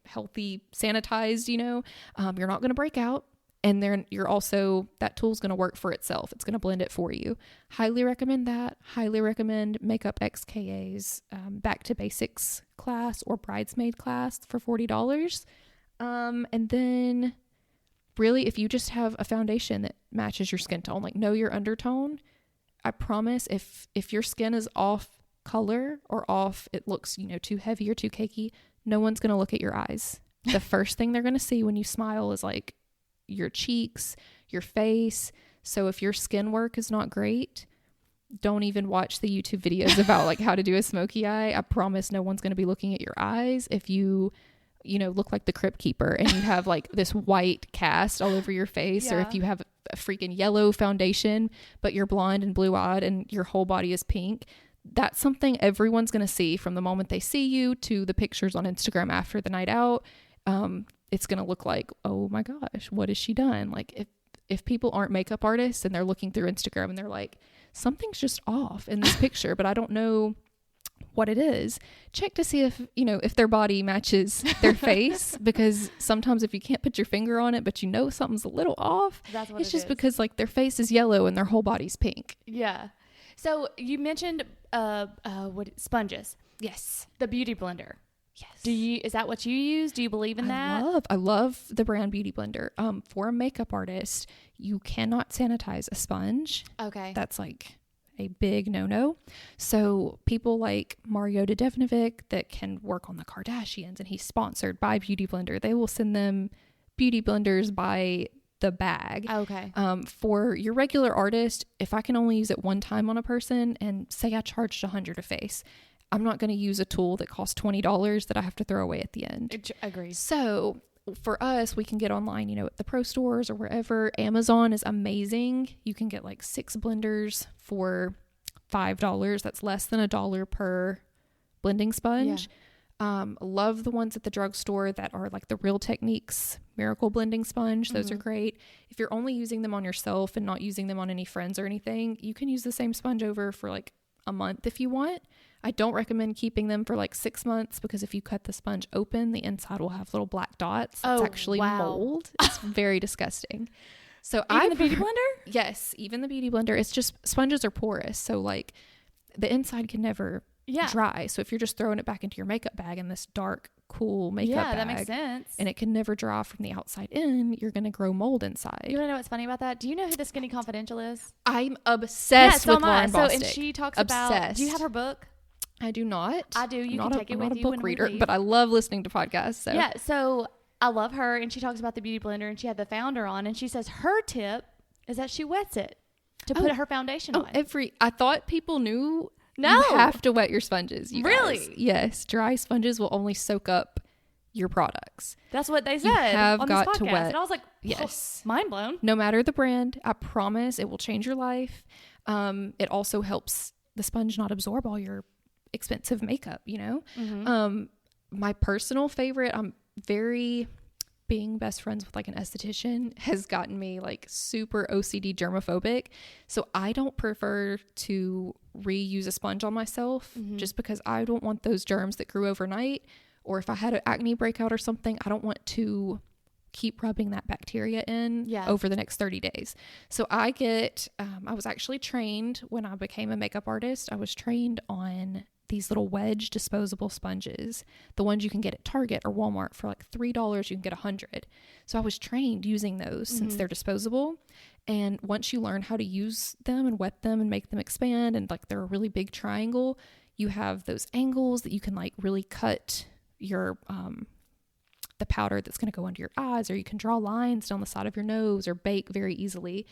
healthy, sanitized, you're not going to break out. And then you're also, that tool's going to work for itself. It's going to blend it for you. Highly recommend that. Highly recommend Makeup XKA's Back to Basics class or Bridesmaid class for $40. And then really, if you just have a foundation that matches your skin tone, like know your undertone, I promise if your skin is off color or off, it looks, too heavy or too cakey, no one's going to look at your eyes. The first thing they're going to see when you smile is like your cheeks, your face. So if your skin work is not great, don't even watch the YouTube videos about like how to do a smoky eye. I promise no one's going to be looking at your eyes. If you look like the Crypt Keeper and you have like this white cast all over your face, or if you have a freaking yellow foundation, but you're blonde and blue eyed and your whole body is pink, that's something everyone's going to see from the moment they see you to the pictures on Instagram after the night out. It's going to look like, oh my gosh, what has she done? Like if people aren't makeup artists and they're looking through Instagram and they're like, something's just off in this picture, but I don't know what it is, check to see if their body matches their face, because sometimes if you can't put your finger on it but something's a little off, it's just because like their face is yellow and their whole body's pink. Yeah. So you mentioned sponges. Yes. The beauty blender. Yes. Is that what you use? Do you believe in that? I love the brand Beauty Blender. For a makeup artist, you cannot sanitize a sponge. Okay. That's like a big no-no. So people like Mario Dedevnovic that can work on the Kardashians, and he's sponsored by Beauty Blender, they will send them beauty blenders by the bag. Okay. For your regular artist, if I can only use it one time on a person, and say I charged $100 a face, I'm not going to use a tool that costs $20 that I have to throw away at the end. Agreed. So for us, we can get online, at the pro stores or wherever. Amazon is amazing. You can get like 6 blenders for $5. That's less than $1 per blending sponge. Yeah. Love the ones at the drugstore that are like the Real Techniques Miracle Blending Sponge. Those are great. If you're only using them on yourself and not using them on any friends or anything, you can use the same sponge over for like a month if you want. I don't recommend keeping them for like 6 months, because if you cut the sponge open, the inside will have little black dots. It's actually mold. It's very disgusting. So even the beauty blender? Yes, even the beauty blender. It's just, sponges are porous, so like the inside can never dry. So if you're just throwing it back into your makeup bag and this dark cool makeup bag. that makes sense. And it can never dry from the outside in. You're going to grow mold inside. You want to know what's funny about that? Do you know who the Skinny Confidential is? I'm obsessed with Lauren Bostic. So, and she talks about, do you have her book? I do not. I do. You can take it with you. I'm not a book reader, we leave. but I love listening to podcasts. So. Yeah. So I love her, and she talks about the beauty blender, and she had the founder on, and she says her tip is that she wets it to put her foundation on. I thought people knew. No. You have to wet your sponges. You really? Guys. Yes. Dry sponges will only soak up your products. That's what they said on this podcast. To wet. And I was like, yes, mind blown. No matter the brand, I promise it will change your life. It also helps the sponge not absorb all your expensive makeup, you know? Mm-hmm. My personal favorite, being best friends with like an esthetician has gotten me like super OCD germophobic. So I don't prefer to reuse a sponge on myself just because I don't want those germs that grew overnight. Or if I had an acne breakout or something, I don't want to keep rubbing that bacteria in over the next 30 days. So I was actually trained when I became a makeup artist. I was trained on these little wedge disposable sponges, the ones you can get at Target or Walmart for like $3. You can get 100. So I was trained using those since they're disposable. And once you learn how to use them and wet them and make them expand, and like they're a really big triangle, you have those angles that you can like really cut your the powder that's going to go under your eyes, or you can draw lines down the side of your nose or bake very easily.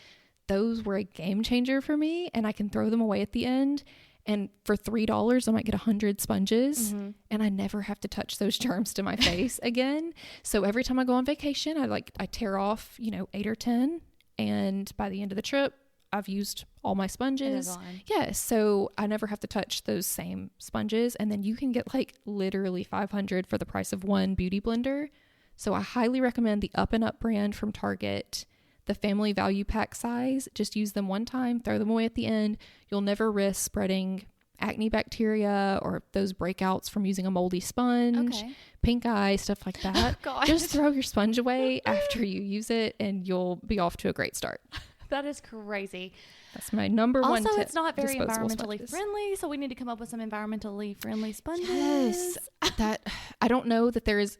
Those were a game changer for me, and I can throw them away at the end. And for $3, I might get 100 sponges, and I never have to touch those germs to my face again. So every time I go on vacation, I tear off, 8 or 10. And by the end of the trip, I've used all my sponges. Yes. So I never have to touch those same sponges. And then you can get like literally 500 for the price of one beauty blender. So I highly recommend the Up and Up brand from Target. The family value pack size, just use them one time, throw them away at the end. You'll never risk spreading acne bacteria or those breakouts from using a moldy sponge, pink eye, stuff like that. Just throw your sponge away after you use it and you'll be off to a great start. That is crazy. That's my number one tip. Also, it's not very environmentally friendly, so we need to come up with some environmentally friendly sponges. Yes. I don't know that there is...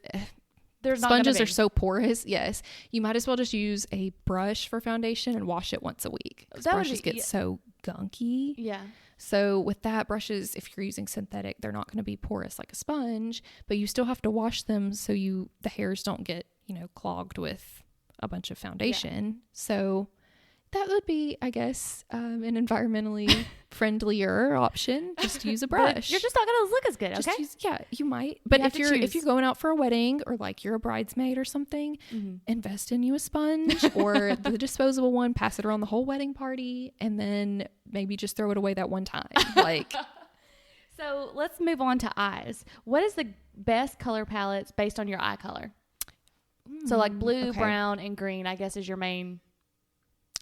Sponges are so porous. Yes. You might as well just use a brush for foundation and wash it once a week. Brushes get so gunky. Yeah. So with that, brushes, if you're using synthetic, they're not going to be porous like a sponge, but you still have to wash them so the hairs don't get, clogged with a bunch of foundation. Yeah. So that would be, I guess, an environmentally friendlier option. Just use a brush. But you're just not going to look as good, okay? You might. But if you're going out for a wedding or like you're a bridesmaid or something, invest in you a sponge or the disposable one, pass it around the whole wedding party, and then maybe just throw it away that one time. So let's move on to eyes. What is the best color palettes based on your eye color? So like blue, brown, and green, I guess, is your main...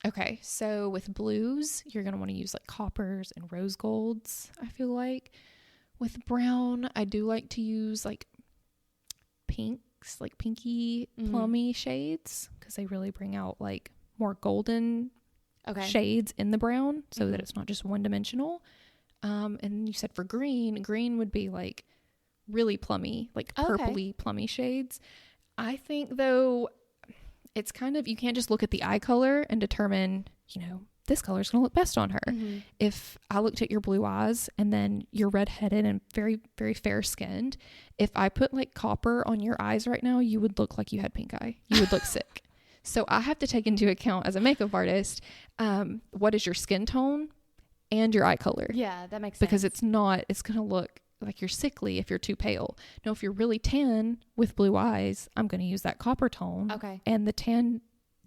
Okay, so with blues, you're going to want to use like coppers and rose golds, I feel like. With brown, I do like to use like pinks, like pinky, plummy shades, because they really bring out like more golden shades in the brown so that it's not just one-dimensional. And you said for green would be like really plummy, like purpley plummy shades. I think though... It's kind of, you can't just look at the eye color and determine, this color is going to look best on her. If I looked at your blue eyes and then you're redheaded and very, very fair skinned, if I put like copper on your eyes right now, you would look like you had pink eye. You would look sick. So I have to take into account as a makeup artist, what is your skin tone and your eye color? Yeah, that makes sense. Because it's going to look like you're sickly if you're too pale. Now, if you're really tan with blue eyes, I'm going to use that copper tone. Okay. And the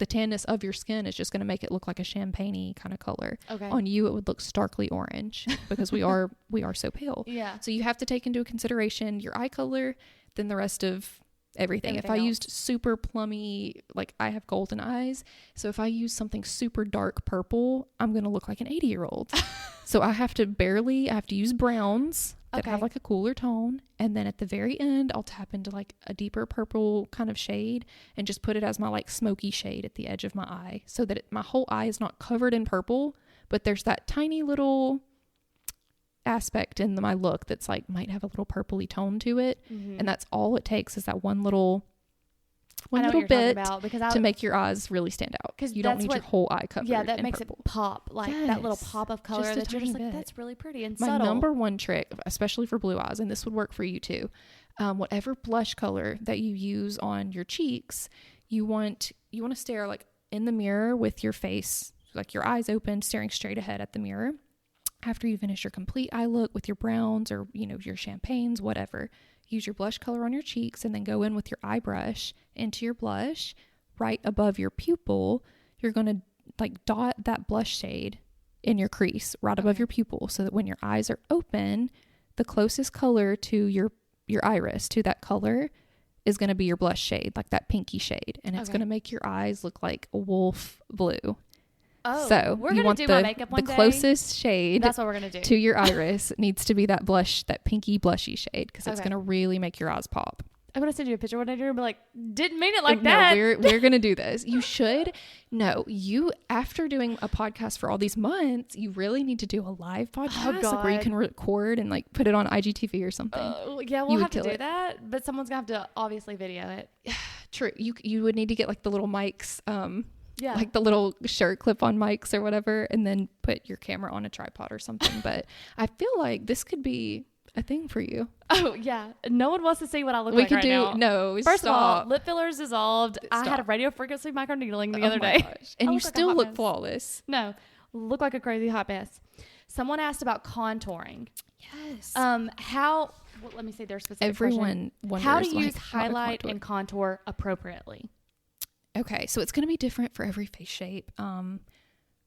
tanness of your skin is just going to make it look like a champagne-y kind of color. Okay. On you, it would look starkly orange because we are so pale. Yeah. So you have to take into consideration your eye color, then the rest of everything. If I used super plummy, like I have golden eyes, so if I use something super dark purple, I'm going to look like an 80-year-old. So I have to use browns that have like a cooler tone. And then at the very end, I'll tap into like a deeper purple kind of shade and just put it as my like smoky shade at the edge of my eye so that my whole eye is not covered in purple, but there's that tiny little aspect in my look that's like might have a little purpley tone to it. And that's all it takes is that one little bit to make your eyes really stand out. Because you don't need your whole eye covered. Yeah, that makes purple. It pop. Like that little pop of color that you're just like, that's really pretty and subtle. My number one trick, especially for blue eyes, and this would work for you too, whatever blush color that you use on your cheeks, you want to stare like in the mirror with your face, like your eyes open, staring straight ahead at the mirror. After you finish your complete eye look with your browns or, your champagnes, whatever, use your blush color on your cheeks and then go in with your eye brush into your blush right above your pupil. You're going to like dot that blush shade in your crease right above your pupil so that when your eyes are open, the closest color to your iris, to that color, is going to be your blush shade, like that pinky shade. And it's going to make your eyes look like a wolf blue. Oh, so we're going to do my makeup one day. The closest shade that's what we're gonna do. To your iris needs to be that blush, that pinky blushy shade, because it's going to really make your eyes pop. I'm going to send you a picture one day and be like, didn't mean it like that. No, we're going to do this. You should. No, after doing a podcast for all these months, you really need to do a live podcast like where you can record and like put it on IGTV or something. Yeah, we'll have to do that, but someone's going to have to obviously video it. True. You would need to get like the little mics, like the little shirt clip-on mics or whatever, and then put your camera on a tripod or something. But I feel like this could be a thing for you. Oh yeah, no one wants to see what I look like right now. No, first of all, lip fillers dissolved. I had a radio frequency microneedling the other day. Gosh. And you still look flawless. No, look like a crazy hot mess. Someone asked about contouring. Yes. Let me see their specific Everyone question. Wonders how to use highlight and contour appropriately. Okay, so it's going to be different for every face shape.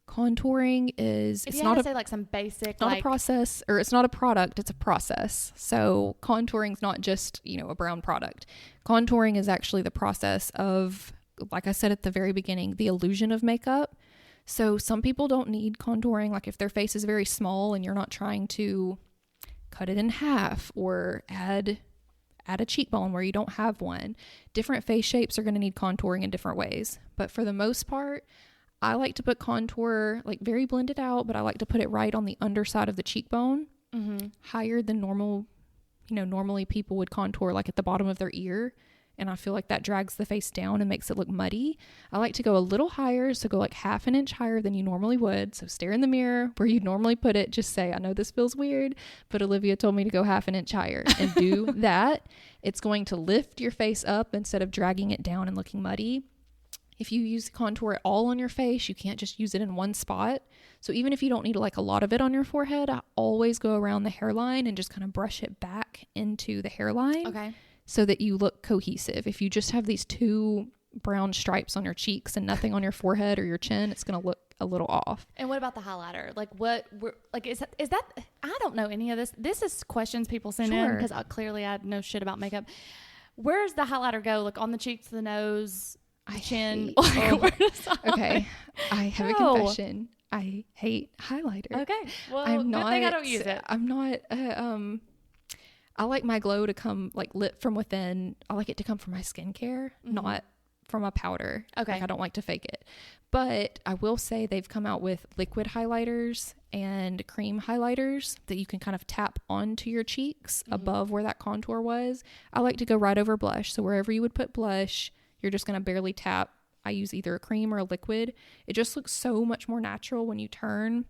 Contouring is, it's not like some basic, not a process, or it's not a product, it's a process. So contouring is not just, a brown product. Contouring is actually the process of, like I said at the very beginning, the illusion of makeup. So some people don't need contouring. Like if their face is very small and you're not trying to cut it in half or add a cheekbone where you don't have one. Different face shapes are going to need contouring in different ways. But for the most part, I like to put contour like very blended out, but I like to put it right on the underside of the cheekbone, higher than normal. Normally people would contour like at the bottom of their ear. And I feel like that drags the face down and makes it look muddy. I like to go a little higher, so go like half an inch higher than you normally would. So stare in the mirror where you'd normally put it. Just say, I know this feels weird, but Olivia told me to go half an inch higher, and do that. It's going to lift your face up instead of dragging it down and looking muddy. If you use contour at all on your face, you can't just use it in one spot. So even if you don't need like a lot of it on your forehead, I always go around the hairline and just kind of brush it back into the hairline. Okay. So that you look cohesive. If you just have these two brown stripes on your cheeks and nothing on your forehead or your chin, it's going to look a little off. And what about the highlighter? Is that, I don't know any of this. This is questions people send in because clearly I know shit about makeup. Where does the highlighter go? Like on the cheeks, the nose, the chin? Okay. I have a confession. I hate highlighter. Okay. Well, good thing I don't use it. I'm not, I like my glow to come like lit from within. I like it to come from my skincare, not from a powder. Okay. Like I don't like to fake it. But I will say they've come out with liquid highlighters and cream highlighters that you can kind of tap onto your cheeks above where that contour was. I like to go right over blush. So wherever you would put blush, you're just going to barely tap. I use either a cream or a liquid. It just looks so much more natural when you turn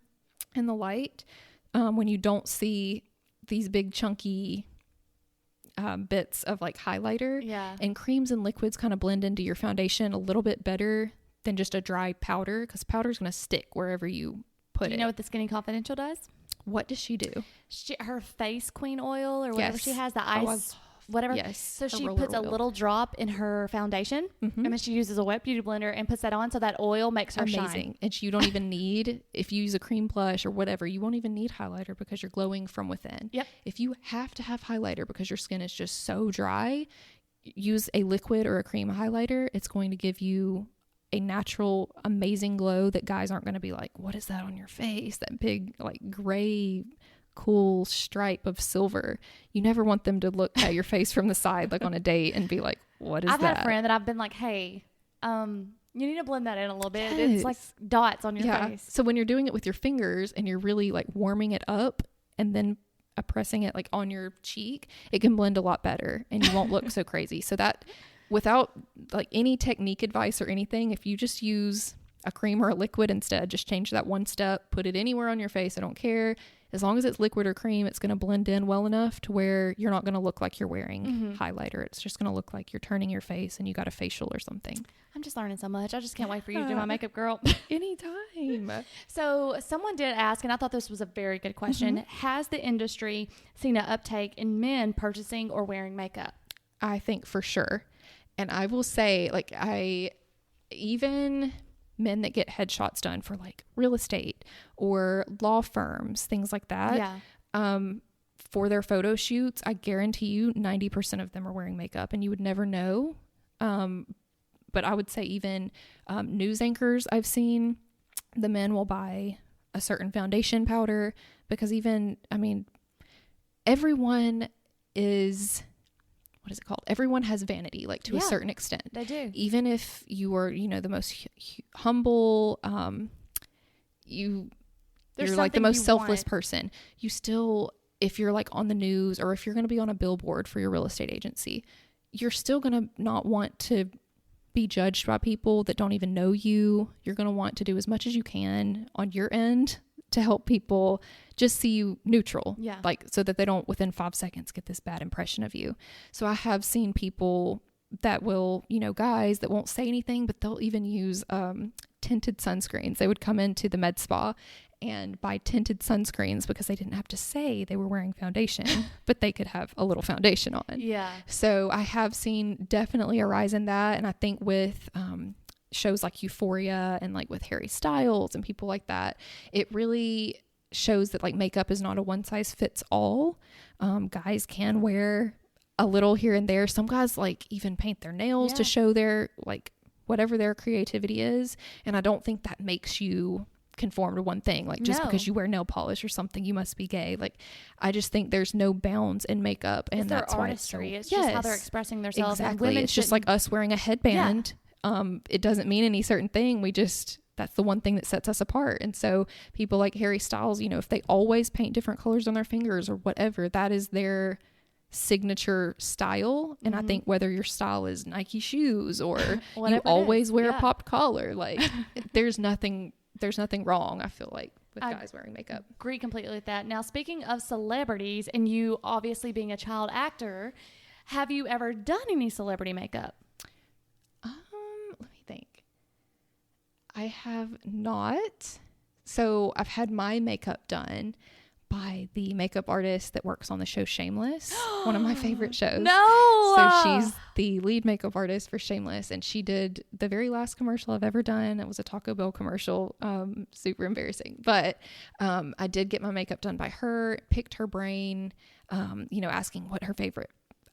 in the light, when you don't see these big chunky bits of like highlighter. Yeah. And creams and liquids kind of blend into your foundation a little bit better than just a dry powder, because powder is going to stick wherever you put it. Do you know what the Skinny Confidential does? What does she do? Her face queen oil or whatever she has, the ice, whatever. Yes. So she puts a little drop in her foundation, and then she uses a wet beauty blender and puts that on, so that oil makes her shine. And you don't even need, if you use a cream blush or whatever, you won't even need highlighter because you're glowing from within. Yep. If you have to have highlighter because your skin is just so dry, use a liquid or a cream highlighter. It's going to give you a natural, amazing glow that guys aren't going to be like, what is that on your face? That big, like, gray, cool stripe of silver. You never want them to look at your face from the side, like on a date, and be like, what is that? I've had a friend that I've been like, hey, you need to blend that in a little bit. Yes. It's like dots on your face. So when you're doing it with your fingers and you're really like warming it up and then pressing it like on your cheek, it can blend a lot better and you won't look so crazy. So that, without like any technique advice or anything, if you just use a cream or a liquid instead, just change that one step, put it anywhere on your face. I don't care. As long as it's liquid or cream, it's going to blend in well enough to where you're not going to look like you're wearing highlighter. It's just going to look like you're turning your face and you got a facial or something. I'm just learning so much. I just can't wait for you to do my makeup, girl. Anytime. So someone did ask, and I thought this was a very good question. Has the industry seen an uptake in men purchasing or wearing makeup? I think for sure. And I will say, like, even men that get headshots done for like real estate or law firms, things like that. For their photo shoots, I guarantee you 90% of them are wearing makeup and you would never know. But I would say even news anchors I've seen, the men will buy a certain foundation powder because everyone is, what is it called? Everyone has vanity, like to a certain extent. They do. Even if you are, the most humble, you're like the most selfless person, you still, if you're like on the news or if you're going to be on a billboard for your real estate agency, you're still going to not want to be judged by people that don't even know you. You're going to want to do as much as you can on your end to help people just see you neutral. Yeah. Like, so that they don't within 5 seconds get this bad impression of you. So I have seen people that will, guys that won't say anything, but they'll even use tinted sunscreens. They would come into the med spa and buy tinted sunscreens because they didn't have to say they were wearing foundation, but they could have a little foundation on. Yeah. So I have seen definitely a rise in that. And I think with shows like Euphoria and like with Harry Styles and people like that, it really shows that like makeup is not a one size fits all. Guys can wear a little here and there. Some guys like even paint their nails to show their like whatever their creativity is. And I don't think that makes you conform to one thing. Like just because you wear nail polish or something, you must be gay. Like I just think there's no bounds in makeup, and that's why it's so, it's just how they're expressing themselves. Exactly. And it's just like us wearing a headband. It doesn't mean any certain thing. That's the one thing that sets us apart. And so people like Harry Styles, if they always paint different colors on their fingers or whatever, that is their signature style. And I think whether your style is Nike shoes or you always wear a popped collar, like there's nothing wrong, I feel like, with guys wearing makeup. Agree completely with that. Now, speaking of celebrities and you obviously being a child actor, have you ever done any celebrity makeup? Let me think. I have not. So I've had my makeup done by the makeup artist that works on the show Shameless, one of my favorite shows. No! So she's the lead makeup artist for Shameless, and she did the very last commercial I've ever done. It was a Taco Bell commercial, super embarrassing. But I did get my makeup done by her, picked her brain, asking what her favorite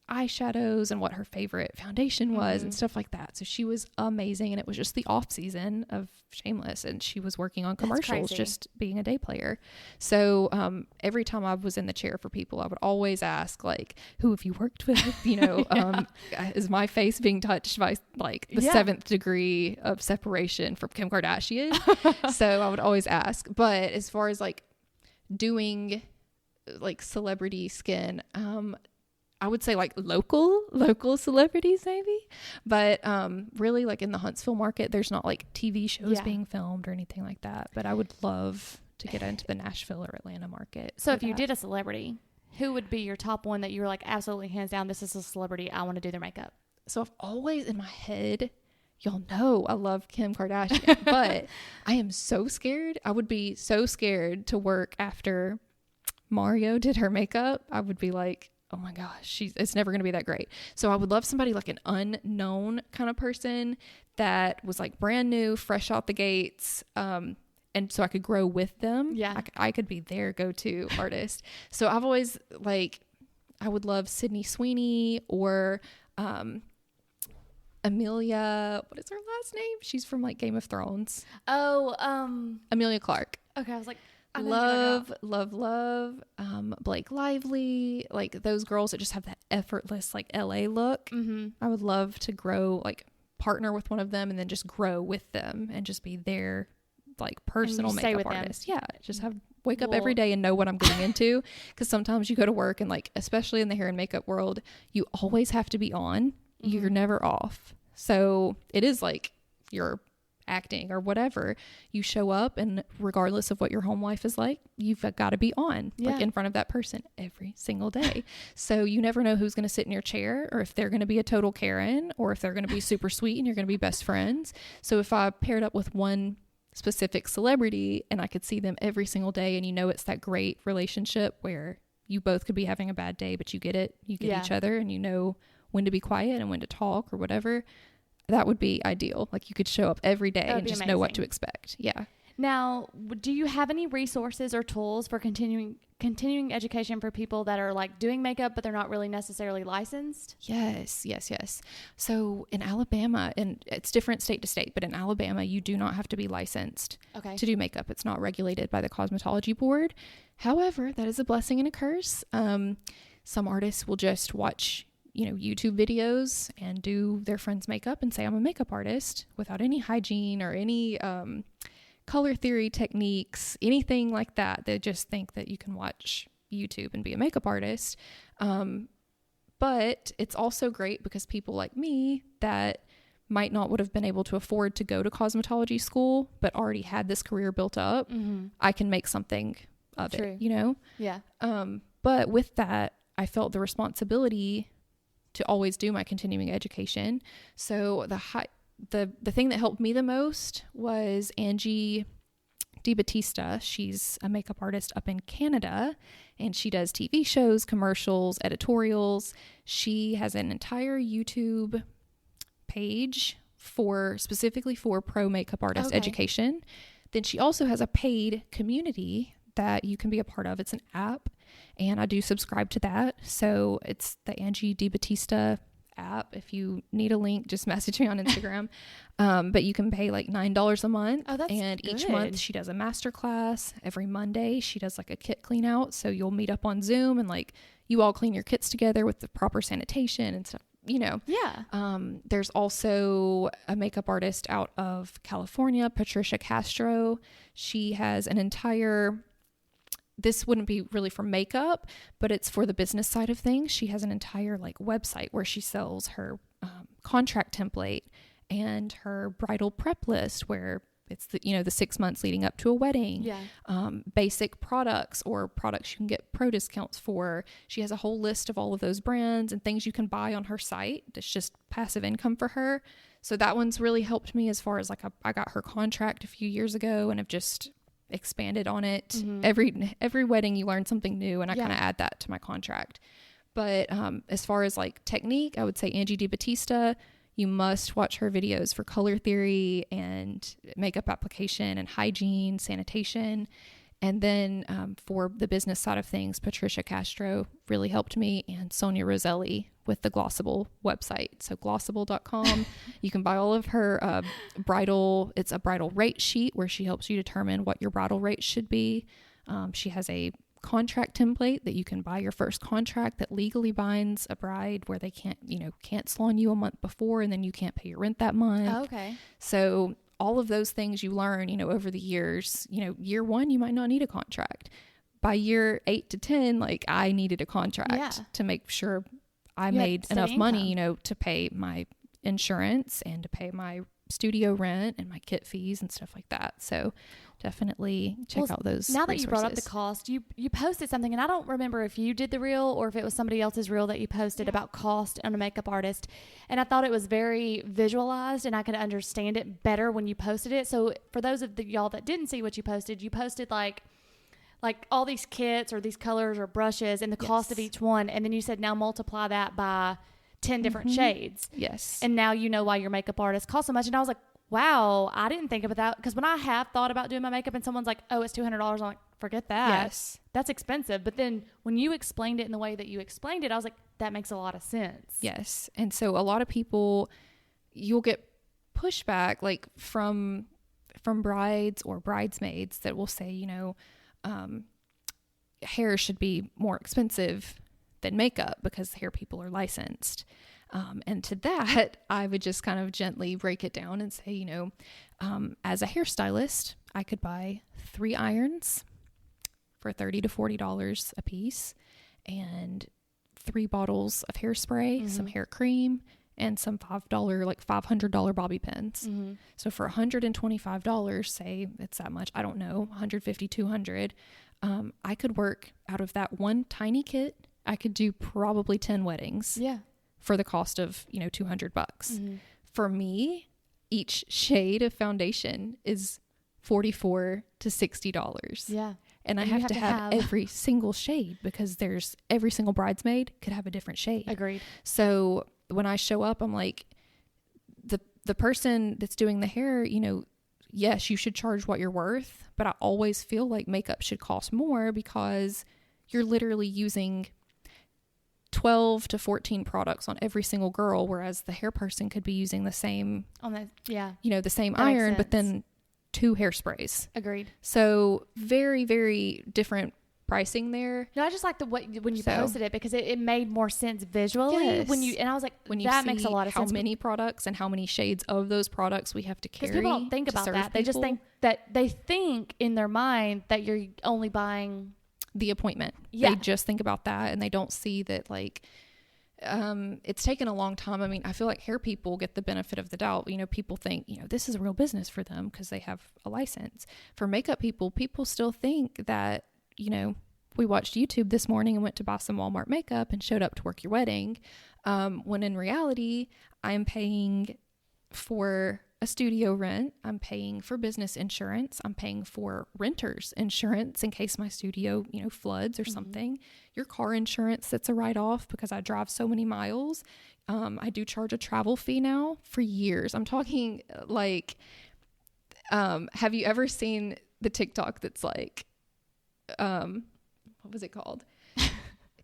eyeshadows and what her favorite foundation was and stuff like that. So she was amazing, and it was just the off season of Shameless, and she was working on commercials, just being a day player. So every time I was in the chair for people, I would always ask, like, who have you worked with? Is my face being touched by like the seventh degree of separation from Kim Kardashian? So I would always ask. But as far as like doing like celebrity skin, I would say like local celebrities maybe, but really like in the Huntsville market, there's not like TV shows being filmed or anything like that. But I would love to get into the Nashville or Atlanta market. So if you did a celebrity, who would be your top one that you were like, absolutely hands down, this is a celebrity, I want to do their makeup? So I've always in my head, y'all know I love Kim Kardashian, but I am so scared. I would be so scared to work after Mario did her makeup. I would be like, oh my gosh, it's never going to be that great. So I would love somebody like an unknown kind of person that was like brand new, fresh out the gates. And so I could grow with them. Yeah. I could be their go-to artist. So I've always I would love Sydney Sweeney or, Amelia, what is her last name? She's from like Game of Thrones. Amelia Clark. Okay. I was like, love Blake Lively, like those girls that just have that effortless like LA look. I would love to grow, like partner with one of them and then just grow with them and just be their like personal stay makeup with them. artist. Yeah. Just wake up every day and know what I'm getting into. Because sometimes you go to work and like, especially in the hair and makeup world, you always have to be on. You're never off. So it is like you're acting or whatever. You show up, and regardless of what your home life is like, you've got to be on like in front of that person every single day. So you never know who's going to sit in your chair, or if they're going to be a total Karen, or if they're going to be super sweet and you're going to be best friends. So if I paired up with one specific celebrity and I could see them every single day, and it's that great relationship where you both could be having a bad day, but you get each other, and you know when to be quiet and when to talk or whatever, that would be ideal. Like you could show up every day and just know what to expect. Yeah. Now, do you have any resources or tools for continuing education for people that are like doing makeup, but they're not really necessarily licensed? Yes. So in Alabama, and it's different state to state, but in Alabama, you do not have to be licensed to do makeup. It's not regulated by the cosmetology board. However, that is a blessing and a curse. Some artists will just watch YouTube videos and do their friend's makeup and say, I'm a makeup artist, without any hygiene or any color theory techniques, anything like that. They just think that you can watch YouTube and be a makeup artist. But it's also great because people like me that might not would have been able to afford to go to cosmetology school, but already had this career built up, I can make something of it, Yeah. But with that, I felt the responsibility to always do my continuing education. So the thing that helped me the most was Angie DiBattista. She's a makeup artist up in Canada, and she does TV shows, commercials, editorials. She has an entire YouTube page specifically for pro makeup artist education. Then she also has a paid community that you can be a part of. It's an app, and I do subscribe to that. So it's the Angie DiBattista app. If you need a link, just message me on Instagram. But you can pay like $9 a month. Oh, that's and good. Each month she does a master class. Every Monday she does like a kit clean out. So you'll meet up on Zoom and like you all clean your kits together with the proper sanitation and stuff. Yeah. There's also a makeup artist out of California, Patricia Castro. She has an entire, this wouldn't be really for makeup, but it's for the business side of things. She has an entire like website where she sells her contract template and her bridal prep list, where it's the 6 months leading up to a wedding. Yeah. Basic products or products you can get pro discounts for. She has a whole list of all of those brands and things you can buy on her site. It's just passive income for her. So that one's really helped me as far as like I got her contract a few years ago and have just expanded on it. Mm-hmm. Every wedding you learn something new, and I kind of add that to my contract. But as far as like technique, I would say Angie DiBattista. You must watch her videos for color theory and makeup application and hygiene, sanitation. And then for the business side of things, Patricia Castro really helped me, and Sonia Roselli with the Glossable website. So glossable.com, you can buy all of her it's a bridal rate sheet where she helps you determine what your bridal rate should be. She has a contract template that you can buy your first contract that legally binds a bride, where they can't cancel on you a month before and then you can't pay your rent that month. Oh, okay. So all of those things you learn, over the years. Year 1, you might not need a contract. By year 8 to 10, like I needed a contract to make sure I made enough money, to pay my insurance and to pay my studio rent and my kit fees and stuff like that. So definitely check out those Now that resources. you brought up the cost, you posted something, and I don't remember if you did the reel or if it was somebody else's reel that you posted about cost on a makeup artist. And I thought it was very visualized, and I could understand it better when you posted it. So for those of y'all that didn't see what you posted like all these kits or these colors or brushes and the cost of each one. And then you said, now multiply that by 10 different shades. Yes. And now you know why your makeup artist costs so much. And I was like, wow, I didn't think about that. Because when I have thought about doing my makeup and someone's like, oh, it's $200, I'm like, forget that. Yes. That's expensive. But then when you explained it in the way that you explained it, I was like, that makes a lot of sense. Yes. And so a lot of people, you'll get pushback like from brides or bridesmaids that will say, hair should be more expensive than makeup because hair people are licensed. And to that, I would just kind of gently break it down and say, as a hairstylist, I could buy 3 irons for $30 to $40 a piece, and 3 bottles of hairspray, some hair cream, and some $5, like $500 bobby pins. So for $125, say it's that much, I don't know, 150, 200, I could work out of that one tiny kit. I could do probably 10 weddings for the cost of, $200. For me, each shade of foundation is $44 to $60. Yeah. And I have to have every single shade, because every single bridesmaid could have a different shade. Agreed. So when I show up, I'm like, the person that's doing the hair, yes, you should charge what you're worth, but I always feel like makeup should cost more, because you're literally using 12 to 14 products on every single girl, whereas the hair person could be using the same, the same iron, but then 2 hairsprays. Agreed. So very, very different pricing there. No, I just like when you posted it, because it made more sense visually. Yes. And I was like, when you that see makes a lot of sense. How many products and how many shades of those products we have to carry. Because people don't think about that. They just think in their mind that you're only buying the appointment. They just think about that, and they don't see that it's taken a long time. I mean, I feel like hair people get the benefit of the doubt. People think, this is a real business for them because they have a license. For makeup people still think that, we watched YouTube this morning and went to buy some Walmart makeup and showed up to work your wedding. When in reality, I'm paying for a studio rent. I'm paying for business insurance. I'm paying for renter's insurance in case my studio, floods or something. Your car insurance, that's a write-off because I drive so many miles. I do charge a travel fee now for years. I'm talking have you ever seen the TikTok that's like, what was it called?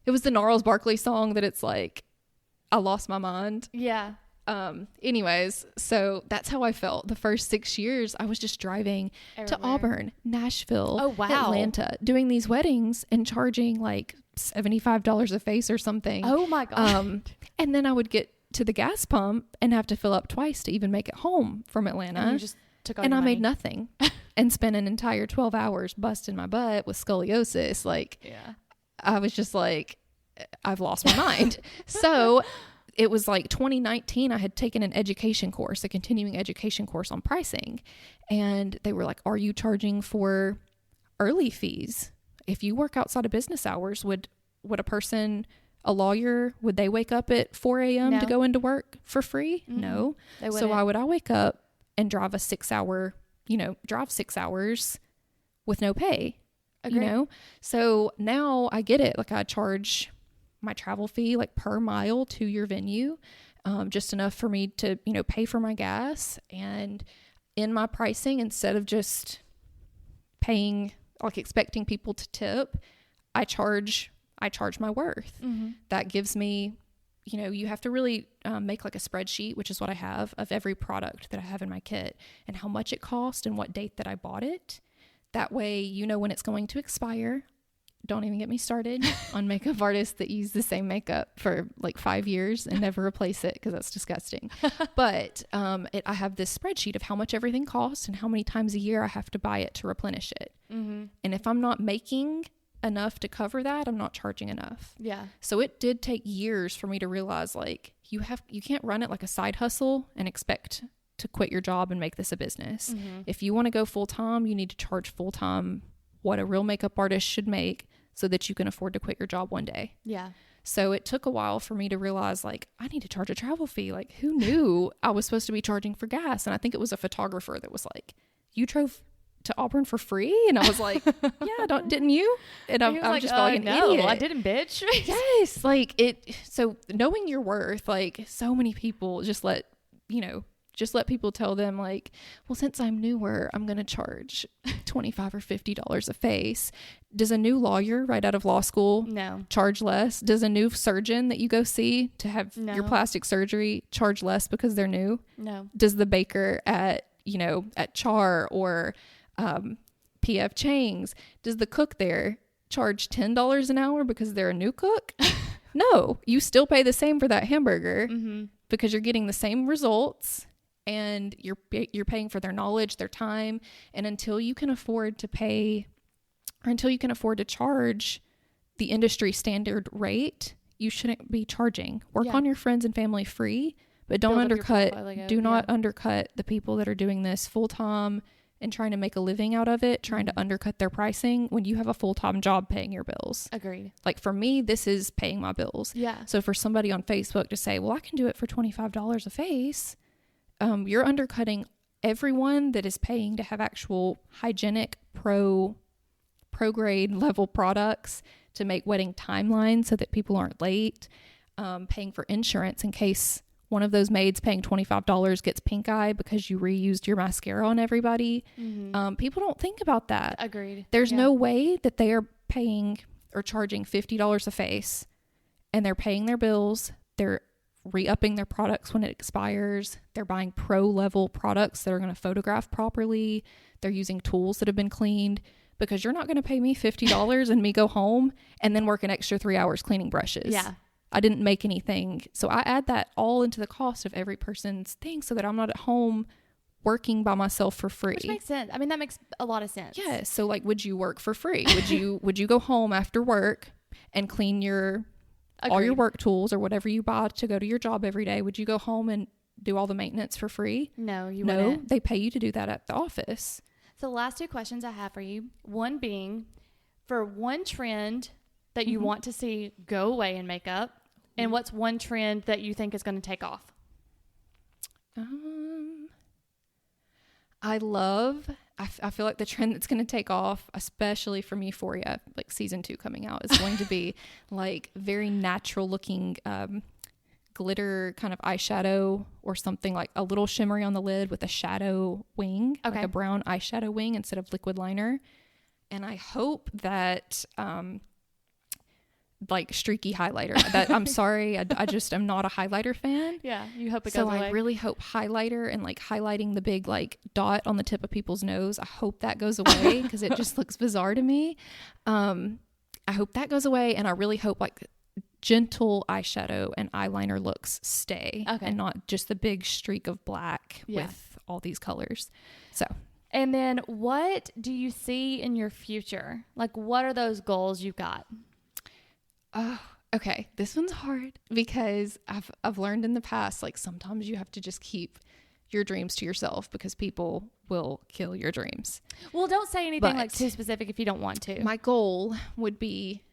It was the Gnarls Barkley song that it's like, I lost my mind. Yeah. Anyways, so that's how I felt the first 6 years. I was just driving to Auburn, Nashville, Atlanta, doing these weddings and charging like $75 a face or something. Oh my God. And then I would get to the gas pump and have to fill up twice to even make it home from Atlanta. And you just took all and your I money. made nothing and spent an entire 12 hours busting my butt with scoliosis. I was just like, I've lost my mind. So it was like 2019, I had taken an education course, a continuing education course on pricing. And they were like, are you charging for early fees? If you work outside of business hours, would a lawyer, would they wake up at 4 a.m. to go into work for free? Mm-hmm. No. So why would I wake up and drive a 6 hour, drive 6 hours with no pay? Agreed. So now I get it. Like, I charge my travel fee like per mile to your venue, just enough for me to, pay for my gas. And in my pricing, instead of just paying, like expecting people to tip, I charge my worth. Mm-hmm. That gives me, you have to really make like a spreadsheet, which is what I have, of every product that I have in my kit and how much it cost and what date that I bought it. That way, when it's going to expire. Don't even get me started on makeup artists that use the same makeup for like 5 years and never replace it, because that's disgusting. But I have this spreadsheet of how much everything costs and how many times a year I have to buy it to replenish it. Mm-hmm. And if I'm not making enough to cover that, I'm not charging enough. Yeah. So it did take years for me to realize, like, you can't run it like a side hustle and expect to quit your job and make this a business. Mm-hmm. If you want to go full time, you need to charge full time what a real makeup artist should make, so that you can afford to quit your job one day. Yeah. So it took a while for me to realize, like, I need to charge a travel fee. Like, who knew I was supposed to be charging for gas? And I think it was a photographer that was like, you drove to Auburn for free? And I was like, yeah, didn't you? And I was just like an idiot. I didn't, bitch. Yes. So knowing your worth, like, so many people just let people tell them, like, well, since I'm newer, I'm going to charge $25 or $50 a face. Does a new lawyer right out of law school charge less? Does a new surgeon that you go see to have your plastic surgery charge less because they're new? No. Does the baker at Char or PF Chang's, does the cook there charge $10 an hour because they're a new cook? No. You still pay the same for that hamburger because you're getting the same results. and you're paying for their knowledge, their time. And until you can afford to pay, or until you can afford to charge the industry standard rate, you shouldn't be charging. Work on your friends and family free, but don't undercut, do not undercut the people that are doing this full time and trying to make a living out of it, trying to undercut their pricing when you have a full-time job paying your bills. Agreed. Like for me, this is paying my bills. Yeah. So for somebody on Facebook to say, well, I can do it for $25 a face, you're undercutting everyone that is paying to have actual hygienic pro grade level products, to make wedding timelines so that people aren't late, paying for insurance in case one of those maids paying $25 gets pink eye because you reused your mascara on everybody. People don't think about that. Agreed. There's no way that they are paying or charging $50 a face and they're paying their bills. They're re-upping their products when it expires. They're buying pro level products that are going to photograph properly. They're using tools that have been cleaned, because you're not going to pay me $50 and me go home and then work an extra 3 hours cleaning brushes. Yeah. I didn't make anything. So I add that all into the cost of every person's thing so that I'm not at home working by myself for free. Which makes sense. I mean, that makes a lot of sense. Yeah. So like, would you work for free? Would you go home after work and clean all your work tools or whatever you buy to go to your job every day? Would you go home and do all the maintenance for free? No, you wouldn't. No, they pay you to do that at the office. So the last two questions I have for you, one being, for one trend that you want to see go away in makeup, and what's one trend that you think is going to take off? I feel like the trend that's going to take off, especially from Euphoria, like season 2 coming out, is going to be like very natural looking glitter kind of eyeshadow, or something like a little shimmery on the lid with a shadow wing, like a brown eyeshadow wing instead of liquid liner. And I hope that like streaky highlighter. That I'm sorry, I just am not a highlighter fan. Yeah, you hope it goes away. So I really hope highlighter and like highlighting the big like dot on the tip of people's nose, I hope that goes away because it just looks bizarre to me. I hope that goes away, and I really hope like gentle eyeshadow and eyeliner looks stay, and not just the big streak of black with all these colors. So. And then what do you see in your future? Like, what are those goals you've got? Oh, okay. This one's hard because I've learned in the past, like sometimes you have to just keep your dreams to yourself because people will kill your dreams. Well, don't say anything like too specific if you don't want to. My goal would be,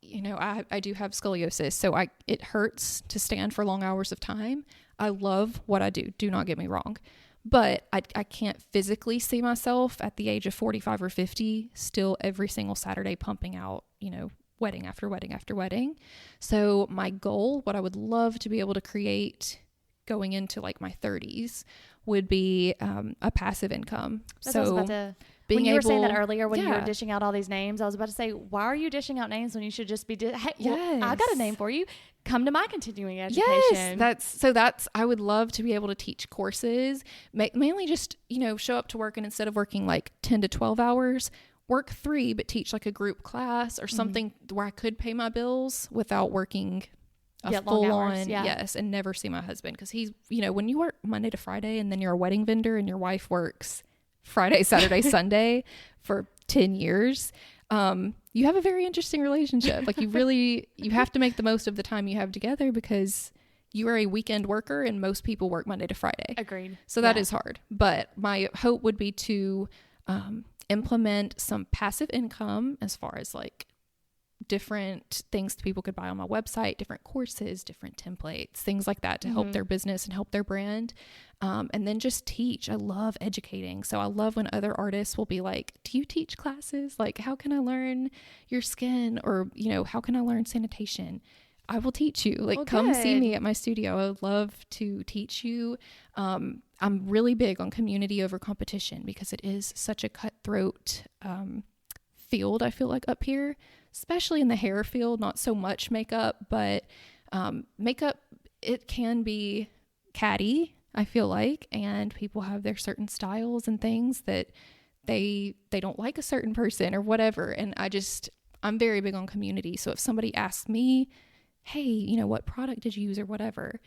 you know, I do have scoliosis, so it hurts to stand for long hours of time. I love what I do. Do not get me wrong. But I can't physically see myself at the age of 45 or 50 still every single Saturday pumping out, you know, wedding after wedding after wedding. So my goal, what I would love to be able to create going into like my 30s, would be a passive income. When you were saying that earlier, when you were dishing out all these names, I was about to say, why are you dishing out names when you should just be well, I got a name for you. Come to my continuing education. Yes, I would love to be able to teach courses, mainly just, you know, show up to work, and instead of working like 10 to 12 hours, work 3, but teach like a group class or something where I could pay my bills without working a full on, and never see my husband. Cause he's, you know, when you work Monday to Friday and then you're a wedding vendor and your wife works Friday, Saturday, Sunday for 10 years, you have a very interesting relationship. Like you have to make the most of the time you have together because you are a weekend worker and most people work Monday to Friday. Agreed. So that is hard. But my hope would be to implement some passive income as far as like different things that people could buy on my website, different courses, different templates, things like that to help their business and help their brand. And then just teach. I love educating. So I love when other artists will be like, do you teach classes? Like, how can I learn your skin? Or, you know, how can I learn sanitation? I will teach you. Like, come see me at my studio. I would love to teach you. I'm really big on community over competition because it is such a cutthroat field, I feel like, up here, especially in the hair field. Not so much makeup, but makeup, it can be catty, I feel like, and people have their certain styles and things that they don't like a certain person or whatever. And I'm very big on community. So if somebody asks me, hey, you know, what product did you use or whatever,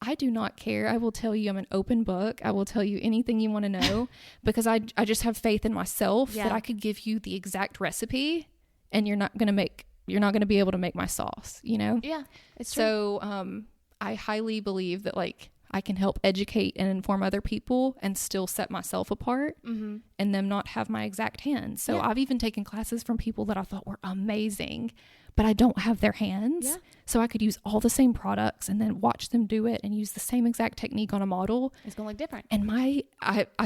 I do not care. I will tell you, I'm an open book. I will tell you anything you want to know because I just have faith in myself that I could give you the exact recipe and you're not going to be able to make my sauce, you know? Yeah, it's true. So, I highly believe that like I can help educate and inform other people and still set myself apart and them not have my exact hands. So I've even taken classes from people that I thought were amazing, but I don't have their hands. Yeah. So I could use all the same products and then watch them do it and use the same exact technique on a model. It's going to look different. And I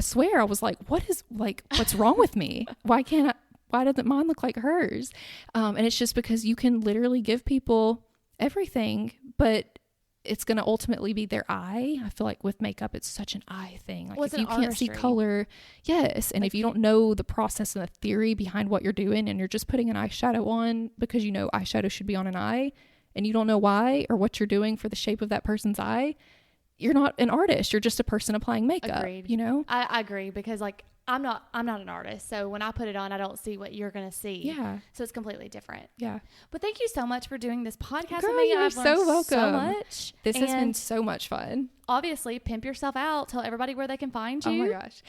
swear I was like, what's wrong with me? Why doesn't mine look like hers? And it's just because you can literally give people everything, but it's going to ultimately be their eye. I feel like with makeup, it's such an eye thing. Like if you can't see color, yes. And if you don't know the process and the theory behind what you're doing and you're just putting an eyeshadow on because you know eyeshadow should be on an eye and you don't know why or what you're doing for the shape of that person's eye, you're not an artist. You're just a person applying makeup. Agreed. You know? I agree because like I'm not an artist. So when I put it on, I don't see what you're going to see. Yeah. So it's completely different. Yeah. But thank you so much for doing this podcast Girl, with me. you're so welcome. So much. This has been so much fun. Obviously, pimp yourself out. Tell everybody where they can find you. Oh my gosh.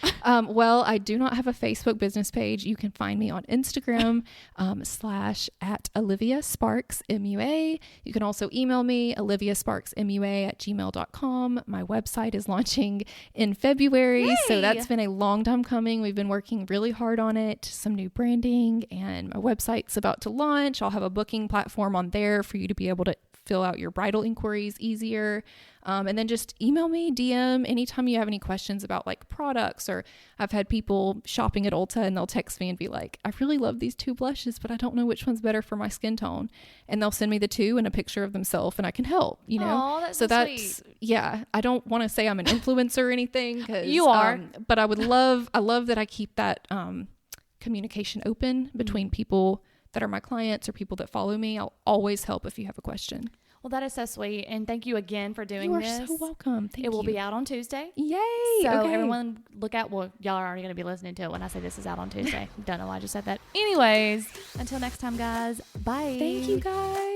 Well, I do not have a Facebook business page. You can find me on Instagram / Olivia Sparks MUA. You can also email me oliviasparksmua@gmail.com. My website is launching in February. Yay! So that's been a long time coming. We've been working really hard on it. Some new branding and my website's about to launch. I'll have a booking platform on there for you to be able to fill out your bridal inquiries easier. And then just email me, DM anytime you have any questions about like products, or I've had people shopping at Ulta and they'll text me and be like, I really love these 2 blushes, but I don't know which one's better for my skin tone. And they'll send me the 2 and a picture of themselves and I can help, you know? Aww, that's so that's, sweet. Yeah, I don't want to say I'm an influencer or anything. You are. But I love that I keep that communication open between people that are my clients or people that follow me. I'll always help if you have a question. Well, that is so sweet. And thank you again for doing this. You are so welcome. Thank you. It will be out on Tuesday. Yay. So okay. Everyone look out. Well, y'all are already going to be listening to it when I say this is out on Tuesday. Don't know why I just said that. Anyways, until next time, guys. Bye. Thank you, guys.